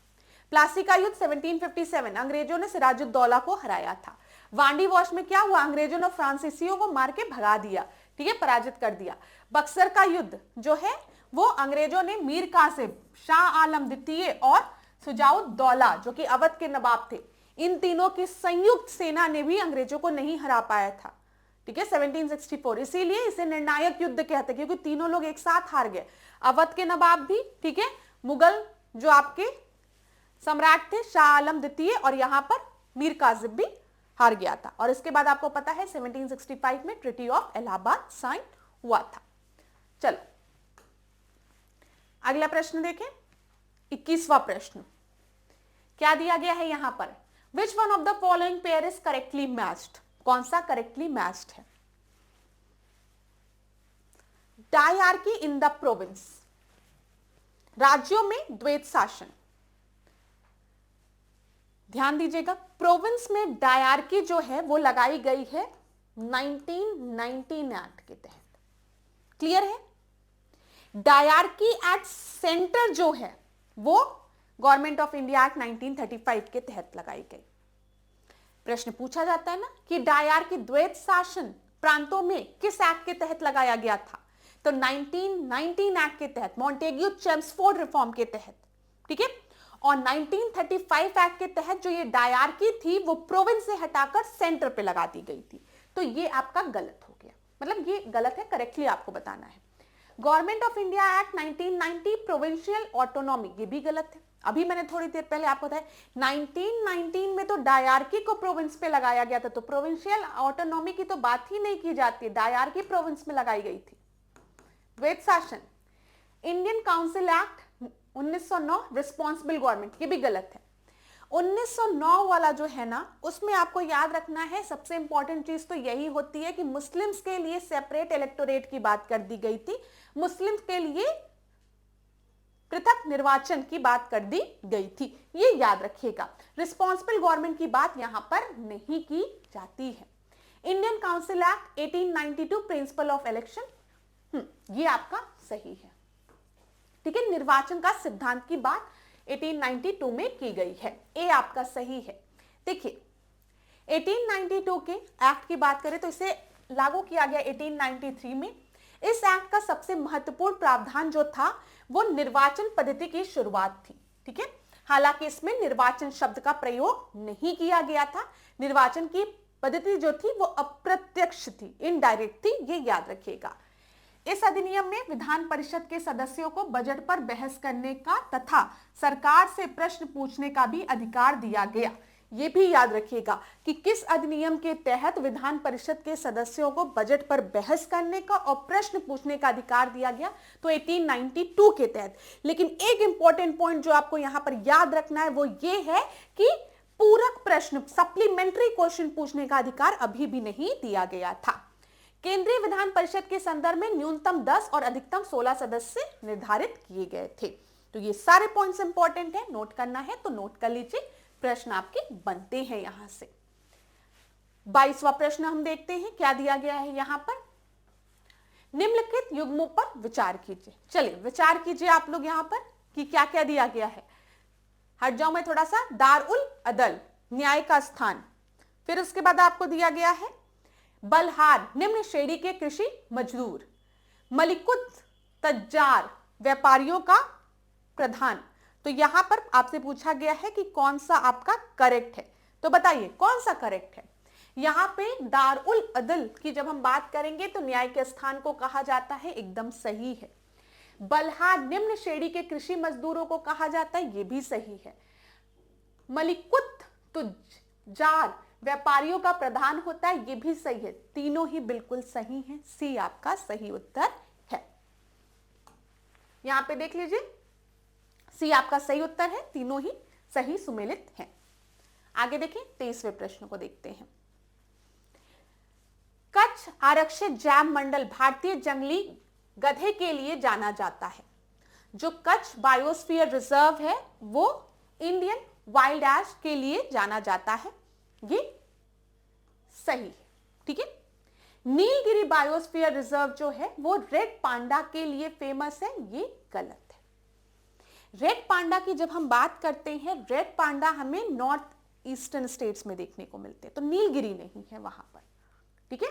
प्लासी का युद्ध 1757, अंग्रेजों ने सिराजुद्दौला को हराया था। वांडी वॉश में क्या हुआ? अंग्रेजों ने फ्रांसीसियों को मार के भगा दिया, ठीक है, पराजित कर दिया। बक्सर का युद्ध जो है वो अंग्रेजों ने मीर कासिम, शाह आलम द्वितीय और सुजाउद्दौला जो कि अवध के नवाब थे, इन तीनों की संयुक्त सेना ने भी अंग्रेजों को नहीं हरा पाया था, ठीक है, 1764। इसीलिए इसे निर्णायक युद्ध कहते हैं, क्योंकि तीनों लोग एक साथ हार गए। अवध के नवाब भी, ठीक है, मुगल जो आपके सम्राट थे शाह आलम द्वितीय, और यहां पर मीर कासिम भी हार गया था। और इसके बाद आपको पता है 1765 में ट्रीटी ऑफ इलाहाबाद साइन हुआ था। चलो अगला प्रश्न देखें, 21वां प्रश्न क्या दिया गया है यहां पर, विच one of the following pair is correctly matched, कौन सा करेक्टली मैच्ड है। डायआर्की इन द प्रोविंस, राज्यों में द्वैत शासन, ध्यान दीजिएगा प्रोविंस में डायआर्की जो है वो लगाई गई है 1919 एक्ट के तहत, क्लियर है। डायआर्की एट सेंटर जो है वो गवर्नमेंट ऑफ इंडिया एक्ट 1935 के तहत लगाई गई। प्रश्न पूछा जाता है ना कि डायआर्की द्वैत शासन प्रांतों में किस एक्ट के तहत लगाया गया था, तो 1919 एक्ट के तहत, मॉन्टेग्यू चेम्सफोर्ड रिफॉर्म के तहत, ठीक है। और 1935 एक्ट के तहत जो ये डायआर्की थी वो प्रोविंस से हटाकर सेंटर पे लगा दी गई थी। तो ये आपका गलत हो गया, मतलब ये गलत है, करेक्टली आपको बताना है। Government of India act 1990 provincial autonomy, ये भी गलत है। अभी मैंने थोड़ी देर पहले आपको बताया 1919 में तो डायआर्की को प्रोविंस पे लगाया गया था, तो प्रोविंशियल ऑटोनॉमी की तो बात ही नहीं की जाती, डायआर्की प्रोविंस में लगाई गई थी। द्वैत शासन, Indian council act 1909 responsible government, ये भी गलत है। 1909 वाला जो है ना उसमें आपको याद रखना है, सबसे इंपॉर्टेंट चीज तो यही होती है कि मुस्लिम्स के लिए सेपरेट इलेक्टोरेट की बात कर दी गई थी, मुस्लिम्स के लिए पृथक निर्वाचन की बात कर दी गई थी, ये याद रखिएगा। रिस्पॉन्सिबल गवर्नमेंट की बात यहां पर नहीं की जाती है। Indian council act 1892 principle of election, ये आपका सही है, ठीक है। निर्वाचन का सिद्धांत की बात 1892 में की गई है, ए आपका सही है। देखिए 1892 के एक्ट की बात करें तो इसे लागू किया गया 1893 में। इस एक्ट का सबसे महत्वपूर्ण प्रावधान जो था वो निर्वाचन पद्धति की शुरुआत थी, ठीक है। हालांकि इसमें निर्वाचन शब्द का प्रयोग नहीं किया गया था, निर्वाचन की पद्धति जो थी वो अप्रत्यक्ष थी, इनडायरेक्ट थी, ये याद रखिएगा। इस अधिनियम में विधान परिषद के सदस्यों को बजट पर बहस करने का तथा सरकार से प्रश्न पूछने का भी अधिकार दिया गया। यह भी याद रखिएगा कि किस अधिनियम के तहत विधान परिषद के सदस्यों को बजट पर बहस करने का और प्रश्न पूछने का अधिकार दिया गया, तो 1892 के तहत। लेकिन एक इंपॉर्टेंट पॉइंट जो आपको यहां पर याद रखना है वो ये है कि पूरक प्रश्न, सप्लीमेंट्री क्वेश्चन पूछने का अधिकार अभी भी नहीं दिया गया था। केंद्रीय विधान परिषद के संदर्भ में न्यूनतम 10 और अधिकतम 16 सदस्य निर्धारित किए गए थे। तो ये सारे पॉइंट्स इंपॉर्टेंट है, नोट करना है तो नोट कर लीजिए, प्रश्न आपके बनते हैं यहां से। 22वां प्रश्न हम देखते हैं, क्या दिया गया है यहां पर, निम्नलिखित युग्मों पर विचार कीजिए। चलिए विचार कीजिए आप लोग यहां पर कि क्या क्या दिया गया है। हट जाऊं मैं थोड़ा सा, दारुल अदल न्याय का स्थान, फिर उसके बाद आपको दिया गया है बलहार निम्न श्रेणी के कृषि मजदूर, मलिकुत तज्जार व्यापारियों का प्रधान। तो यहां पर आपसे पूछा गया है कि कौन सा आपका करेक्ट है, तो बताइए कौन सा करेक्ट है। यहां पे दारुल अदल की जब हम बात करेंगे तो न्याय के स्थान को कहा जाता है, एकदम सही है। बलहार निम्न श्रेणी के कृषि मजदूरों को कहा जाता है, यह भी सही है। मलिकुत तुज्जार व्यापारियों का प्रधान होता है, यह भी सही है। तीनों ही बिल्कुल सही हैं, सी आपका सही उत्तर है। यहां पे देख लीजिए, सी आपका सही उत्तर है, तीनों ही सही सुमेलित हैं। आगे देखिए 23वें प्रश्न को देखते हैं। कच्छ आरक्षित जैव मंडल भारतीय जंगली गधे के लिए जाना जाता है। जो कच्छ बायोस्फीयर रिजर्व है वो इंडियन वाइल्ड एश के लिए जाना जाता है, ये सही है, ठीक है। नीलगिरी बायोस्फीयर रिजर्व जो है वो रेड पांडा के लिए फेमस है, ये गलत है। रेड पांडा की जब हम बात करते हैं, रेड पांडा हमें नॉर्थ ईस्टर्न स्टेट्स में देखने को मिलते हैं, तो नीलगिरी नहीं है वहां पर, ठीक है,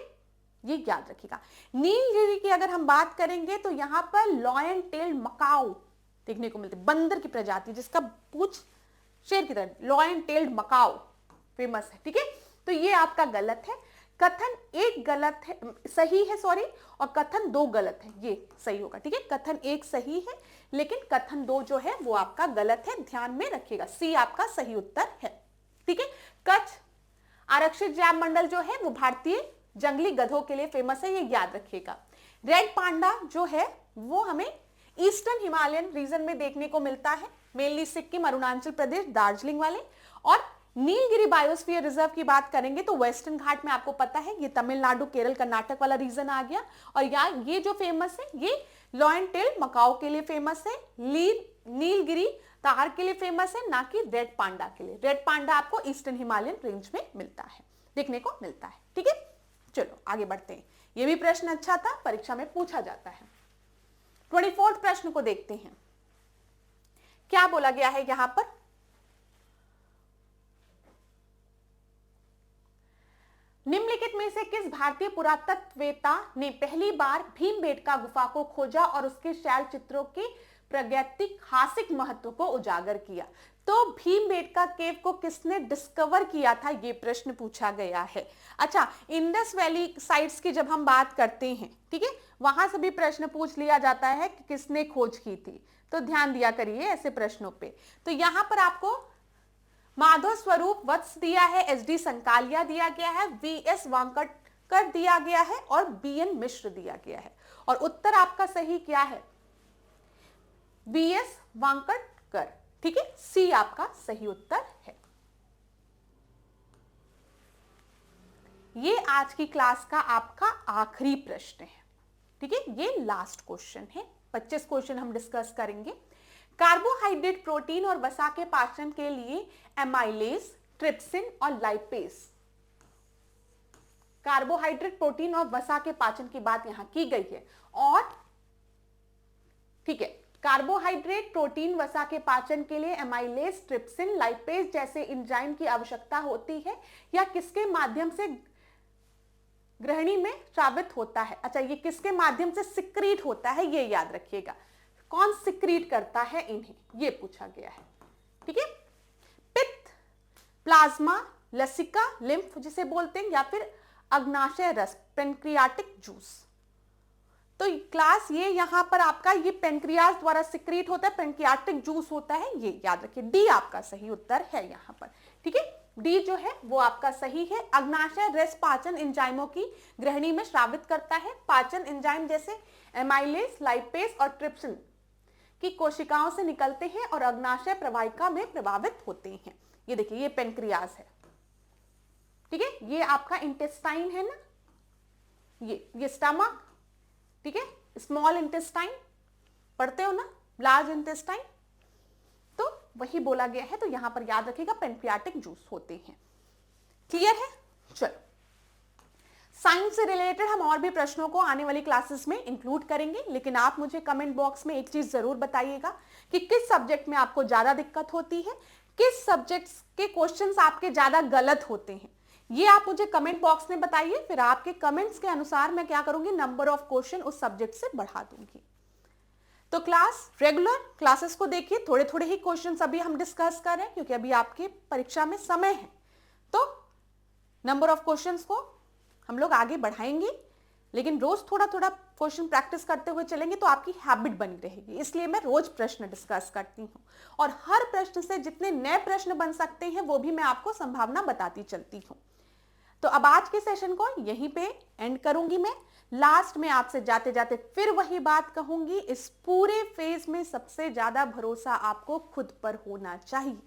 ये याद रखिएगा। नीलगिरी की अगर हम बात करेंगे तो यहां पर लॉयन टेल्ड मकाऊ देखने को मिलते, बंदर की प्रजाति जिसका पूंछ शेर की तरह, लॉयन टेल्ड मकाऊ फेमस है, ठीक है। तो ये आपका गलत है, कथन एक गलत है, सही है सॉरी, और कथन दो गलत है, ये सही होगा, ठीक है। कथन एक सही है लेकिन कथन दो जो है वो आपका गलत है, ध्यान में रखिएगा, सी आपका सही उत्तर है, ठीक है। कच्छ आरक्षित जैव मंडल जो है वो भारतीय जंगली गधों के लिए फेमस है, ये याद रखिएगा। रेड पांडा जो है वो हमें ईस्टर्न हिमालयन रीजन में देखने को मिलता है, मेनली सिक्किम, अरुणाचल प्रदेश, दार्जिलिंग वाले। और नीलगिरी बायोस्फीयर रिजर्व की बात करेंगे तो वेस्टर्न घाट में आपको पता है ये तमिलनाडु, केरल, कर्नाटक वाला रीजन आ गया। और यहाँ ये जो फेमस है ये लॉयन टेल मकाओ के लिए फेमस है, नीलगिरी तार के लिए फेमस है, ना कि रेड पांडा के लिए। रेड पांडा आपको ईस्टर्न हिमालयन रेंज में मिलता है, देखने को मिलता है। ठीक है, चलो आगे बढ़ते हैं। ये भी प्रश्न अच्छा था, परीक्षा में पूछा जाता है। 24वां प्रश्न को देखते हैं, क्या बोला गया है यहां पर। निम्नलिखित में से किस भारतीय पुरातत्ववेत्ता ने पहली बार भीमबेटका गुफा को खोजा और उसके शैल चित्रों के प्रागैतिहासिक महत्व को उजागर किया। तो भीमबेटका केव को किसने डिस्कवर किया था, यह प्रश्न पूछा गया है। अच्छा, इंडस वैली साइट्स की जब हम बात करते हैं, ठीक है, वहां से भी प्रश्न पूछ लिया जाता है कि किसने खोज की थी, तो ध्यान दिया करिए ऐसे प्रश्नों पे। तो यहां पर आपको माधव स्वरूप वत्स दिया है, एसडी संकालिया दिया गया है, वीएस वांकटकर दिया गया है और बीएन मिश्र दिया गया है। और उत्तर आपका सही क्या है, वीएस वांकटकर। ठीक है, सी आपका सही उत्तर है। ये आज की क्लास का आपका आखिरी प्रश्न है। ठीक है, ये लास्ट क्वेश्चन है। 25 क्वेश्चन हम डिस्कस करेंगे। कार्बोहाइड्रेट, प्रोटीन और वसा के पाचन के लिए एमाइलेज, ट्रिप्सिन और लाइपेज। कार्बोहाइड्रेट, प्रोटीन और वसा के पाचन की बात यहां की गई है। और ठीक है, कार्बोहाइड्रेट, प्रोटीन, वसा के पाचन के लिए एमाइलेज, ट्रिप्सिन, लाइपेज जैसे एंजाइम की आवश्यकता होती है या किसके माध्यम से ग्रहणी में स्रावित होता है। अच्छा, ये किसके माध्यम से सिक्रीट होता है, ये याद रखिएगा। कौन सिक्रीट करता है इन्हें, ये पूछा गया है। ठीक है, पित्त, प्लाज्मा, लसिका, लिम्फ जिसे बोलते हैं, या फिर अग्नाशय रस, पेनक्रियाटिक जूस। तो क्लास ये यहां पर आपका ये पेनक्रियाज द्वारा सिक्रीट होता है, पेनक्रियाटिक जूस होता है, ये याद रखिए। डी आपका सही उत्तर है यहां पर। ठीक है, डी जो है वो आपका सही है। अग्नाशय रस पाचन एंजाइमों की ग्रहणी में स्रावित करता है। पाचन एंजाइम जैसे एमाइलेज, लाइपेज और ट्रिप्सिन की कोशिकाओं से निकलते हैं और अग्नाशय प्रवाहिका में प्रभावित होते हैं। ये देखिए, ये पेनक्रियाज है। ठीक है, ये आपका इंटेस्टाइन है ना, ये स्टमक। ठीक है, स्मॉल इंटेस्टाइन पढ़ते हो ना, लार्ज इंटेस्टाइन, तो वही बोला गया है। तो यहां पर याद रखिएगा पेनक्रियाटिक जूस होते हैं। क्लियर है। चलो, साइंस से रिलेटेड हम और भी प्रश्नों को आने वाली क्लासेस में इंक्लूड करेंगे, लेकिन आप मुझे कमेंट बॉक्स में एक चीज जरूर बताइएगा कि किस सब्जेक्ट में आपको ज्यादा दिक्कत होती है, किस सब्जेक्ट्स के क्वेश्चंस आपके ज्यादा गलत होते हैं, ये आप मुझे कमेंट बॉक्स में बताइए। फिर आपके कमेंट्स के अनुसार मैं क्या करूंगी, नंबर ऑफ क्वेश्चन उस सब्जेक्ट से बढ़ा दूंगी। तो क्लास रेगुलर क्लासेस को देखिए, थोड़े थोड़े ही क्वेश्चंस अभी हम डिस्कस कर रहे हैं क्योंकि अभी आपके परीक्षा में समय है। तो नंबर ऑफ क्वेश्चंस को हम लोग आगे बढ़ाएंगे, लेकिन रोज थोड़ा थोड़ा क्वेश्चन प्रैक्टिस करते हुए चलेंगे तो आपकी हैबिट बनी रहेगी। इसलिए मैं रोज प्रश्न डिस्कस करती हूँ और हर प्रश्न से जितने नए प्रश्न बन सकते हैं वो भी मैं आपको संभावना बताती चलती हूँ। तो अब आज के सेशन को यहीं पे एंड करूंगी मैं। लास्ट में आपसे जाते जाते फिर वही बात कहूंगी, इस पूरे फेज में सबसे ज्यादा भरोसा आपको खुद पर होना चाहिए।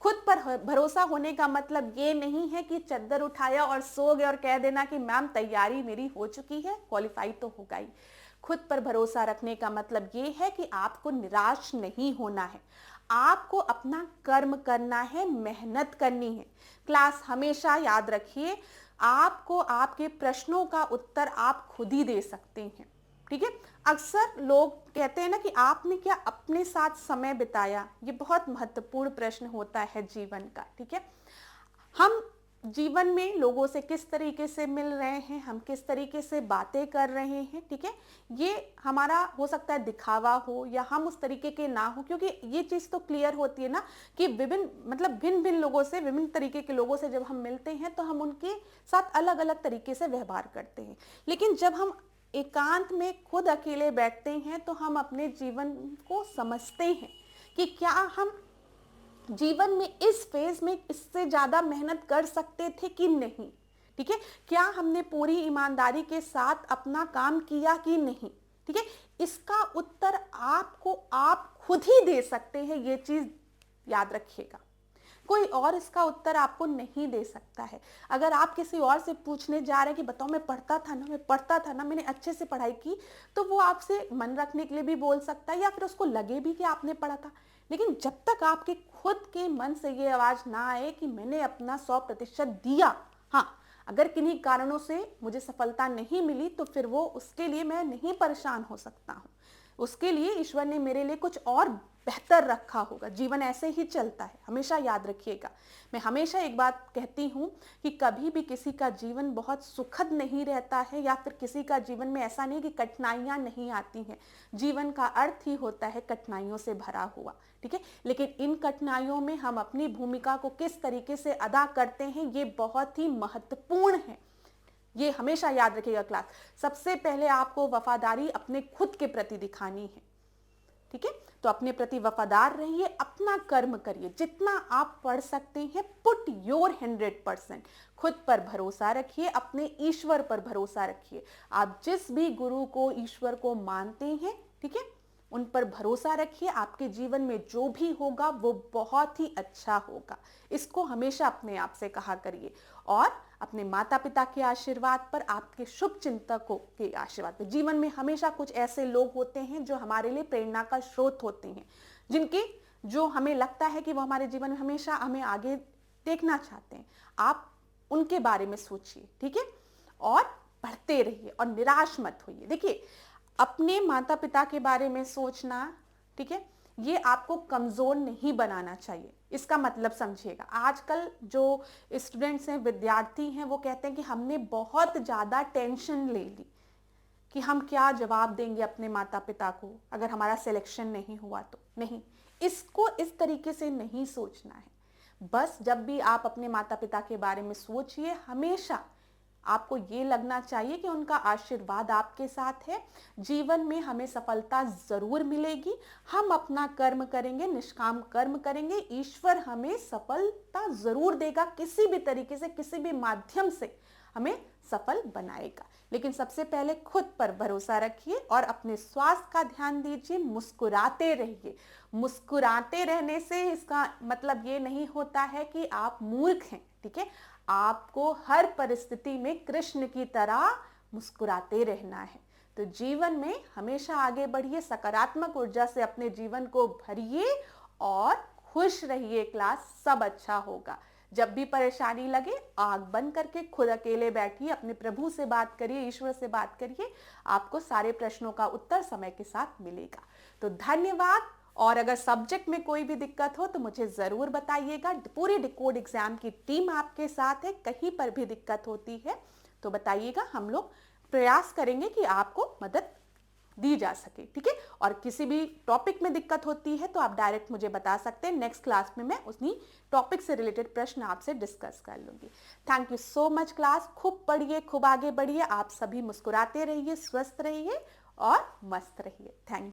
खुद पर भरोसा होने का मतलब ये नहीं है कि चद्दर उठाया और सो गए और कह देना कि मैम तैयारी मेरी हो चुकी है, क्वालिफाई तो होगा ही। खुद पर भरोसा रखने का मतलब ये है कि आपको निराश नहीं होना है, आपको अपना कर्म करना है, मेहनत करनी है। क्लास हमेशा याद रखिए, आपको आपके प्रश्नों का उत्तर आप खुद ही दे सकते हैं। ठीक है, अक्सर लोग कहते हैं ना कि आपने क्या अपने साथ समय बिताया, ये बहुत महत्वपूर्ण प्रश्न होता है जीवन का। ठीक है, हम जीवन में लोगों से किस तरीके से मिल रहे हैं, हम किस तरीके से बातें कर रहे हैं, ठीक है, ये हमारा हो सकता है दिखावा हो या हम उस तरीके के ना हो, क्योंकि ये चीज़ तो क्लियर होती है ना कि भिन्न भिन्न लोगों से, विभिन्न तरीके के लोगों से जब हम मिलते हैं तो हम उनके साथ अलग अलग तरीके से व्यवहार करते हैं। लेकिन जब हम एकांत में खुद अकेले बैठते हैं तो हम अपने जीवन को समझते हैं कि क्या हम जीवन में इस फेज में इससे ज्यादा मेहनत कर सकते थे कि नहीं। ठीक है, क्या हमने पूरी ईमानदारी के साथ अपना काम किया कि नहीं। ठीक है, इसका उत्तर आपको आप खुद ही दे सकते हैं, ये चीज याद रखिएगा। कोई और इसका उत्तर आपको नहीं दे सकता है। अगर आप किसी और से पूछने जा रहे हैं कि बताओ मैं पढ़ता था ना, मैंने अच्छे से पढ़ाई की, तो वो आपसे मन रखने के लिए भी बोल सकता है या फिर उसको लगे भी कि आपने पढ़ा था। लेकिन जब तक आपके खुद के मन से ये आवाज ना आए कि मैंने अपना 100% दिया, हाँ, अगर किन्हीं कारणों से मुझे सफलता नहीं मिली तो फिर वो उसके लिए मैं नहीं परेशान हो सकता हूँ। उसके लिए ईश्वर ने मेरे लिए कुछ और बेहतर रखा होगा। जीवन ऐसे ही चलता है, हमेशा याद रखिएगा। मैं हमेशा एक बात कहती हूँ कि कभी भी किसी का जीवन बहुत सुखद नहीं रहता है, या फिर किसी का जीवन में ऐसा नहीं कि कठिनाइयाँ नहीं आती हैं। जीवन का अर्थ ही होता है कठिनाइयों से भरा हुआ, ठीक है। लेकिन इन कठिनाइयों में हम अपनी भूमिका को किस तरीके से अदा करते हैं, ये बहुत ही महत्वपूर्ण है। ये हमेशा याद रखिएगा क्लास। सबसे पहले आपको वफादारी अपने खुद के प्रति दिखानी है, ठीक है। तो अपने प्रति वफादार रहिए, अपना कर्म करिए, जितना आप पढ़ सकते हैं पुट योर 100%। खुद पर भरोसा रखिए, अपने ईश्वर पर भरोसा रखिए। आप जिस भी गुरु को, ईश्वर को मानते हैं, ठीक है, उन पर भरोसा रखिए। आपके जीवन में जो भी होगा वो बहुत ही अच्छा होगा। इसको हमेशा अपने आप से कहा करिए। और अपने माता पिता के आशीर्वाद पर, आपके शुभ चिंतकों के आशीर्वाद पर। जीवन में हमेशा कुछ ऐसे लोग होते हैं जो हमारे लिए प्रेरणा का स्रोत होते हैं, जिनके जो हमें लगता है कि वो हमारे जीवन में हमेशा हमें आगे देखना चाहते हैं। आप उनके बारे में सोचिए, ठीक है, और पढ़ते रहिए और निराश मत होइए। देखिए, अपने माता पिता के बारे में सोचना, ठीक है, ये आपको कमजोर नहीं बनाना चाहिए। इसका मतलब समझिएगा। आजकल जो स्टूडेंट्स हैं, विद्यार्थी हैं, वो कहते हैं कि हमने बहुत ज्यादा टेंशन ले ली कि हम क्या जवाब देंगे अपने माता पिता को अगर हमारा सिलेक्शन नहीं हुआ तो। नहीं, इसको इस तरीके से नहीं सोचना है। बस जब भी आप अपने माता पिता के बारे में सोचिए, हमेशा आपको ये लगना चाहिए कि उनका आशीर्वाद आपके साथ है। जीवन में हमें सफलता जरूर मिलेगी। हम अपना कर्म करेंगे, निष्काम कर्म करेंगे, ईश्वर हमें सफलता जरूर देगा। किसी भी तरीके से, किसी भी माध्यम से हमें सफल बनाएगा। लेकिन सबसे पहले खुद पर भरोसा रखिए और अपने स्वास्थ्य का ध्यान दीजिए। मुस्कुराते रहिए। मुस्कुराते रहने से इसका मतलब ये नहीं होता है कि आप मूर्ख हैं, ठीक है। आपको हर परिस्थिति में कृष्ण की तरह मुस्कुराते रहना है। तो जीवन में हमेशा आगे बढ़िए, सकारात्मक ऊर्जा से अपने जीवन को भरिए और खुश रहिए। क्लास, सब अच्छा होगा। जब भी परेशानी लगे, आंख बंद करके खुद अकेले बैठिए, अपने प्रभु से बात करिए, ईश्वर से बात करिए। आपको सारे प्रश्नों का उत्तर समय के साथ मिलेगा। तो धन्यवाद। और अगर सब्जेक्ट में कोई भी दिक्कत हो तो मुझे जरूर बताइएगा। पूरी डिकोड एग्जाम की टीम आपके साथ है। कहीं पर भी दिक्कत होती है तो बताइएगा, हम लोग प्रयास करेंगे कि आपको मदद दी जा सके, ठीक है। और किसी भी टॉपिक में दिक्कत होती है तो आप डायरेक्ट मुझे बता सकते हैं। नेक्स्ट क्लास में मैं उसी टॉपिक से रिलेटेड प्रश्न आपसे डिस्कस कर लूंगी। Thank you so much class. खूब पढ़िए, खूब आगे बढ़िए। आप सभी मुस्कुराते रहिए, स्वस्थ रहिए और मस्त रहिए। Thank you.